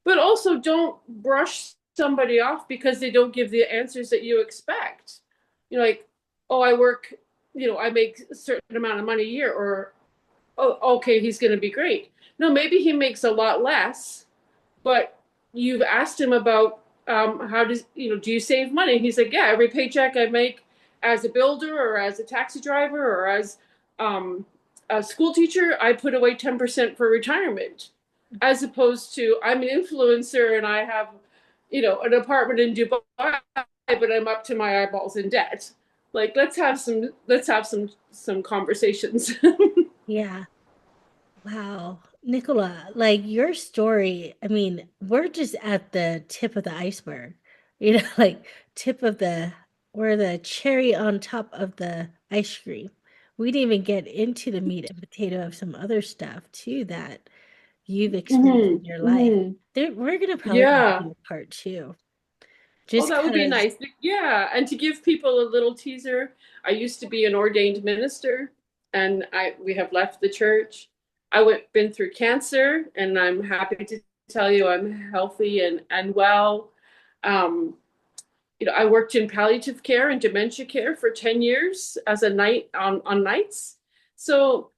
but also don't brush somebody off because they don't give the answers that you expect. Like, oh, I make a certain amount of money a year, or oh, okay, he's going to be great. No, maybe he makes a lot less, but you've asked him about how do you save money? And he's like, yeah, every paycheck I make as a builder or as a taxi driver or as um, a school teacher, I put away 10% for retirement, as opposed to I'm an influencer and I have, an apartment in Dubai, but I'm up to my eyeballs in debt. Like, let's have some conversations. Yeah. Wow. Nicola, like your story, I mean, we're just at the tip of the iceberg. Like tip of we're the cherry on top of the ice cream. We didn't even get into the meat and potato of some other stuff too that you've experienced Mm-hmm. in your life. Mm-hmm. We're gonna probably have to Yeah. do a part two. Oh, Just that would be because, nice. Yeah, and to give people a little teaser, I used to be an ordained minister, and we have left the church. Been through cancer, and I'm happy to tell you I'm healthy and well. Um, I worked in palliative care and dementia care for 10 years as a night on nights. So,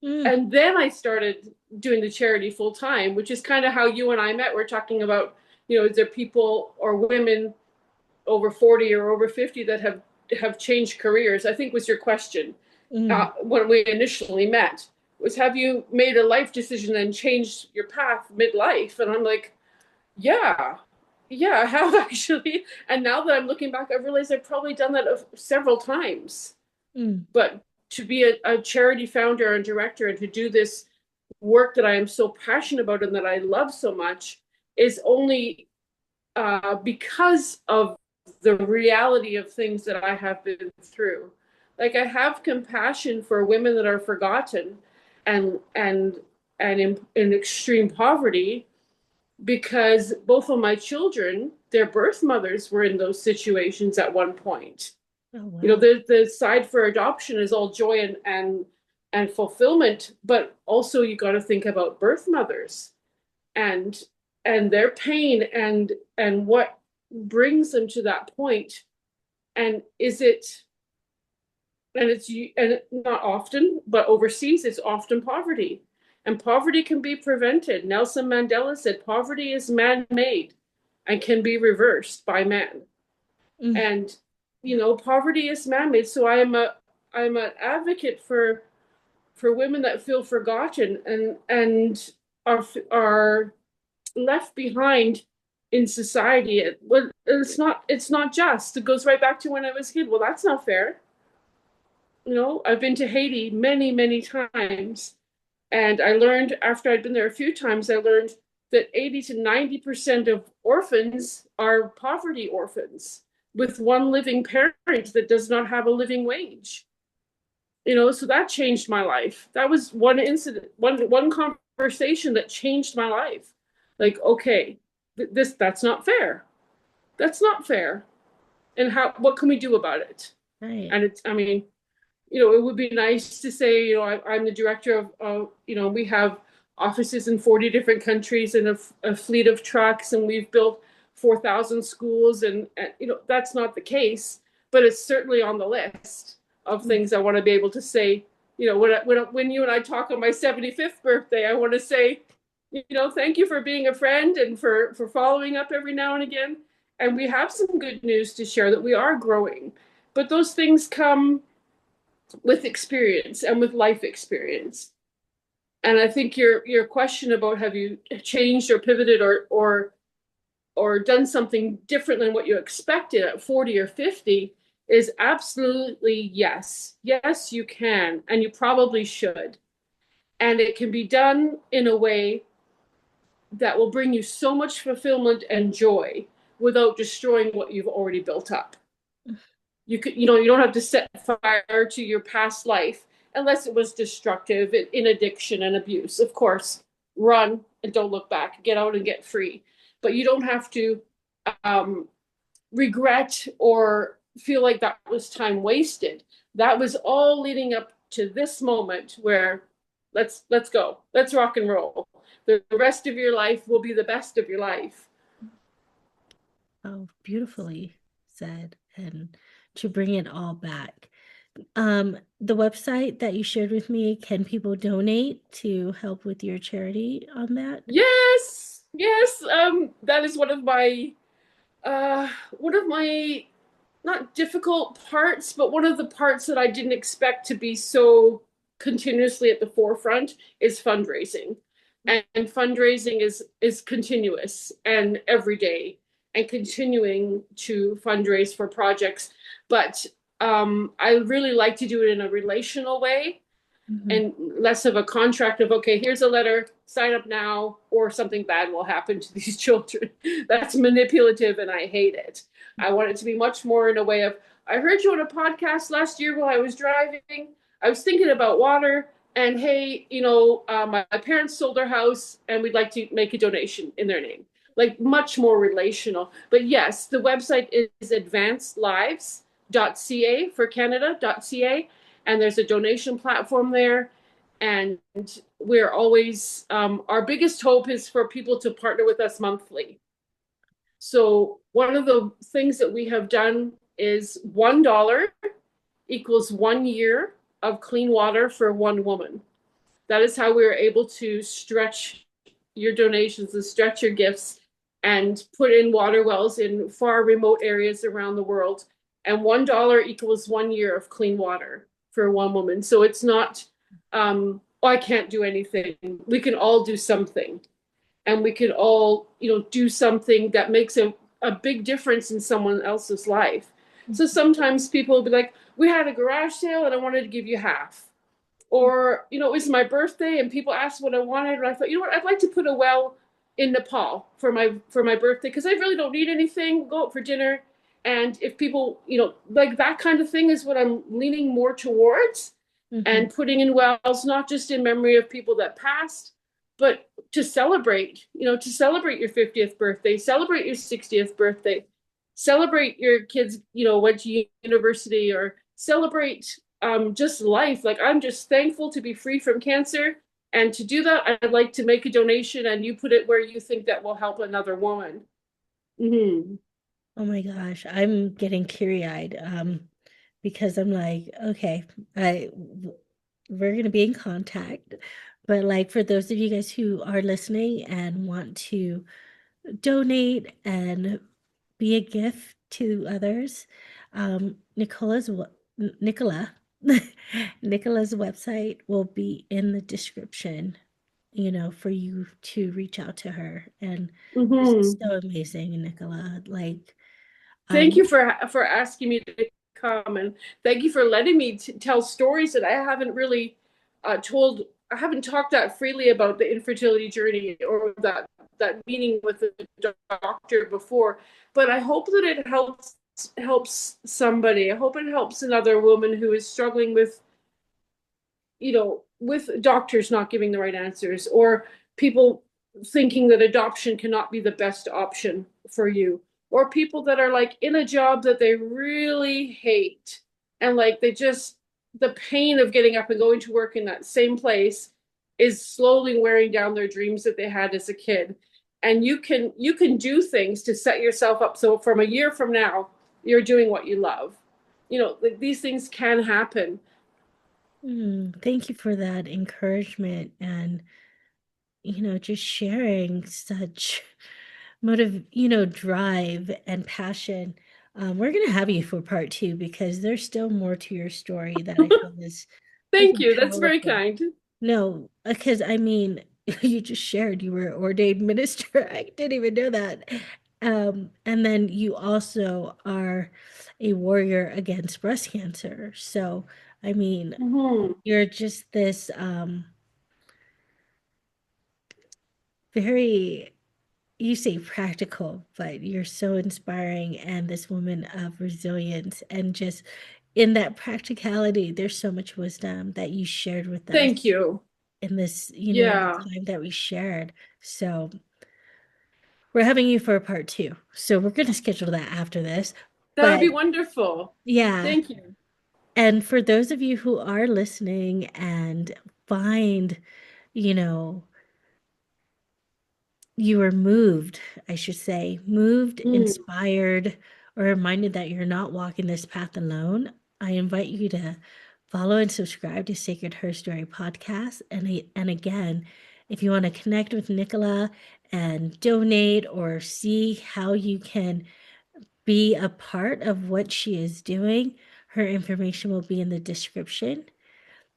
mm, and then I started doing the charity full time, which is kind of how you and I met. We're talking about, is there people or women over 40 or over 50 that have changed careers, I think was your question mm, when we initially met, was have you made a life decision and changed your path midlife? And I'm like, yeah, yeah, I have actually. And now that I'm looking back, I realized I've probably done that several times. mm, But to be a charity founder and director and to do this work that I am so passionate about and that I love so much is only because of the reality of things that I have been through. Like, I have compassion for women that are forgotten and in extreme poverty, because both of my children, their birth mothers were in those situations at one point. Oh, You know, wow. the side for adoption is all joy and fulfillment, but also you got to think about birth mothers and their pain and what brings them to that point. And is it and it's and not often, but overseas it's often poverty. And poverty can be prevented. Nelson Mandela said poverty is man-made and can be reversed by man. Mm, And you know, poverty is man-made. So I'm an advocate for women that feel forgotten and are left behind in society. Well, it's not just. It goes right back to when I was a kid. Well, that's not fair. You know, I've been to Haiti many, many times, and I learned after I'd been there a few times, I learned that 80 to 90% of orphans are poverty orphans with one living parent that does not have a living wage. You know, so that changed my life. That was one incident, one conversation that changed my life. Like, okay, that's not fair. That's not fair. And what can we do about it? right. And it's, I mean, you know, it would be nice to say, you know, I'm the director of, you know, we have offices in 40 different countries and a fleet of trucks, and we've built 4,000 schools. And, you know, that's not the case, but it's certainly on the list of Mm, things I want to be able to say. You know, when you and I talk on my 75th birthday, I want to say, you know, thank you for being a friend and for following up every now and again. And we have some good news to share that we are growing. But those things come with experience and with life experience. And I think your question about have you changed or pivoted or done something different than what you expected at 40 or 50 is absolutely yes. Yes, you can, and you probably should. And it can be done in a way that will bring you so much fulfillment and joy without destroying what you've already built up. You know, you don't have to set fire to your past life unless it was destructive in addiction and abuse. Of course, run and don't look back, get out and get free. But you don't have to um, regret or feel like that was time wasted. That was all leading up to this moment where let's go, let's rock and roll. The rest of your life will be the best of your life. oh, beautifully said. And to bring it all back. The website that you shared with me, can people donate to help with your charity on that? Yes, yes. That is one of my not difficult parts, but one of the parts that I didn't expect to be so continuously at the forefront is fundraising. And fundraising is continuous and every day and continuing to fundraise for projects. But I really like to do it in a relational way Mhm. and less of a contract of, okay, here's a letter, sign up now, or something bad will happen to these children. That's manipulative and I hate it. I want it to be much more in a way of, I heard you on a podcast last year while I was driving. I was thinking about water, and hey, you know, my parents sold their house and we'd like to make a donation in their name. Like much more relational. But yes, the website is advancedlives.ca for Canada.ca, and there's a donation platform there. And we're always, our biggest hope is for people to partner with us monthly. So one of the things that we have done is $1 equals 1 year of clean water for one woman. That is how we were able to stretch your donations and stretch your gifts and put in water wells in far remote areas around the world. And $1 equals 1 year of clean water for one woman. So it's not, oh, I can't do anything. We can all do something. And we can all, you know, do something that makes a big difference in someone else's life. So sometimes people will be like, we had a garage sale and I wanted to give you half. Or, you know, it was my birthday and people asked what I wanted. And I thought, you know what, I'd like to put a well in Nepal for my birthday because I really don't need anything. Go out for dinner. And if people, you know, like that kind of thing is what I'm leaning more towards Mhm. and putting in wells, not just in memory of people that passed, but to celebrate, you know, to celebrate your 50th birthday, celebrate your 60th birthday. celebrate your kids, went to university, or celebrate just life. Like, I'm just thankful to be free from cancer. And to do that, I'd like to make a donation, and you put it where you think that will help another woman. Mm-hmm. Oh my gosh, I'm getting teary-eyed because I'm like, okay, we're gonna be in contact. But like for those of you guys who are listening and want to donate and be a gift to others, Nicola's Nicola Nicola's website will be in the description, for you to reach out to her. And this is Mm-hmm. so amazing, Nicola. Like, Thank um, you for asking me to come, and thank you for letting me tell stories that I haven't really told. I haven't talked that freely about the infertility journey, or that meeting with the doctor before. But I hope that it helps somebody. I hope it helps another woman who is struggling with, with doctors not giving the right answers, or people thinking that adoption cannot be the best option for you, or people that are like in a job that they really hate, and like the pain of getting up and going to work in that same place is slowly wearing down their dreams that they had as a kid. And you can do things to set yourself up so from a year from now you're doing what you love. Like, these things can happen. thank you for that encouragement and, just sharing such drive and passion. We're gonna have you for part two because there's still more to your story that I feel is Thank freaking you. That's very powerful. kind. No, because I mean, you just shared you were ordained minister. I didn't even know that. And then you also are a warrior against breast cancer. So, I mean, Mhm. you're just this very, you say practical, but you're so inspiring and this woman of resilience. And just in that practicality, there's so much wisdom that you shared with us Thank you. in this, Yeah, time that we shared. So we're having you for a part two. So we're going to schedule that after this. that would But be wonderful. yeah. Thank you. And for those of you who are listening and find, you know, you were moved, I should say, moved, Mm. inspired, or reminded that you're not walking this path alone, I invite you to follow and subscribe to Sacred Her Story podcast. And again, if you want to connect with Nicola and donate or see how you can be a part of what she is doing, her information will be in the description.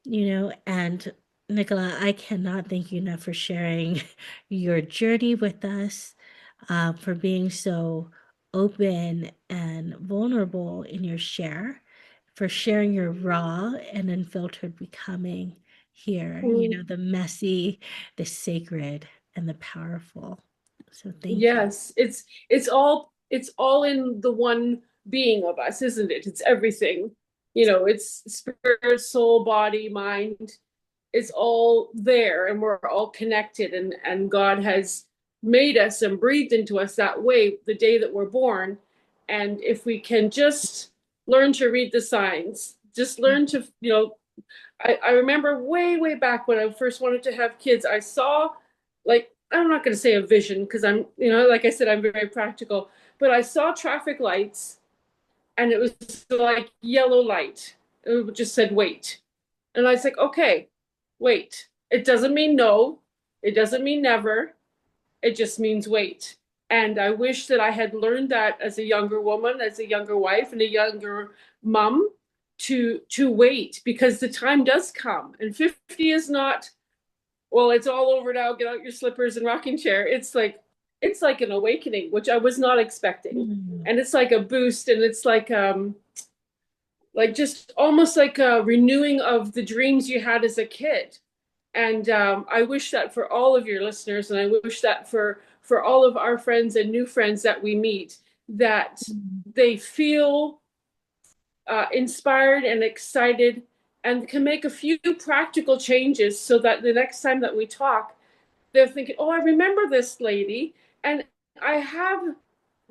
And Nicola, I cannot thank you enough for sharing your journey with us, for being so open and vulnerable in your share, for sharing your raw and unfiltered becoming here, Mm. the messy, the sacred, and the powerful. So thank you. Yes, it's all in the one being of us, isn't it? It's everything. It's spirit, soul, body, mind. It's all there, and we're all connected, and God has made us and breathed into us that way the day that we're born. And if we can just learn to read the signs, just learn to, I remember way, way back when I first wanted to have kids, I saw, like, I'm not going to say a vision because I'm, like I said, I'm very practical, but I saw traffic lights, and it was like yellow light. It just said wait. And I was like, okay, wait. It doesn't mean no. It doesn't mean never. It just means wait. And I wish that I had learned that as a younger woman, as a younger wife, and a younger mom, to wait, because the time does come. And 50 is not, well, it's all over now. Get out your slippers and rocking chair. It's like an awakening, which I was not expecting. Mm. And it's like a boost, and it's like just almost like a renewing of the dreams you had as a kid. And I wish that for all of your listeners, and I wish that for all of our friends and new friends that we meet, that Mm. they feel inspired and excited, and can make a few practical changes so that the next time that we talk, they're thinking, "Oh, I remember this lady, and I have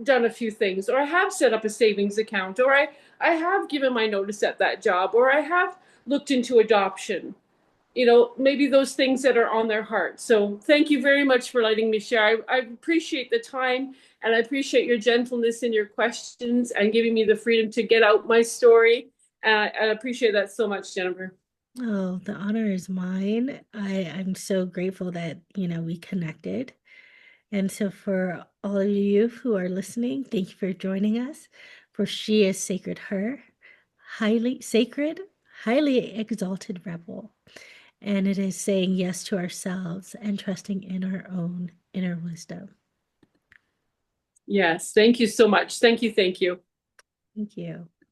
done a few things, or I have set up a savings account, or I have given my notice at that job, or I have looked into adoption. Maybe those things that are on their heart. So thank you very much for letting me share. I appreciate the time, and I appreciate your gentleness in your questions and giving me the freedom to get out my story. I appreciate that so much, Jennifer. Oh, the honor is mine. I'm so grateful that, we connected. And so for all of you who are listening, thank you for joining us. For she is sacred her, highly sacred, highly exalted rebel. And it is saying yes to ourselves and trusting in our own inner wisdom. Yes, thank you so much. Thank you. Thank you. Thank you.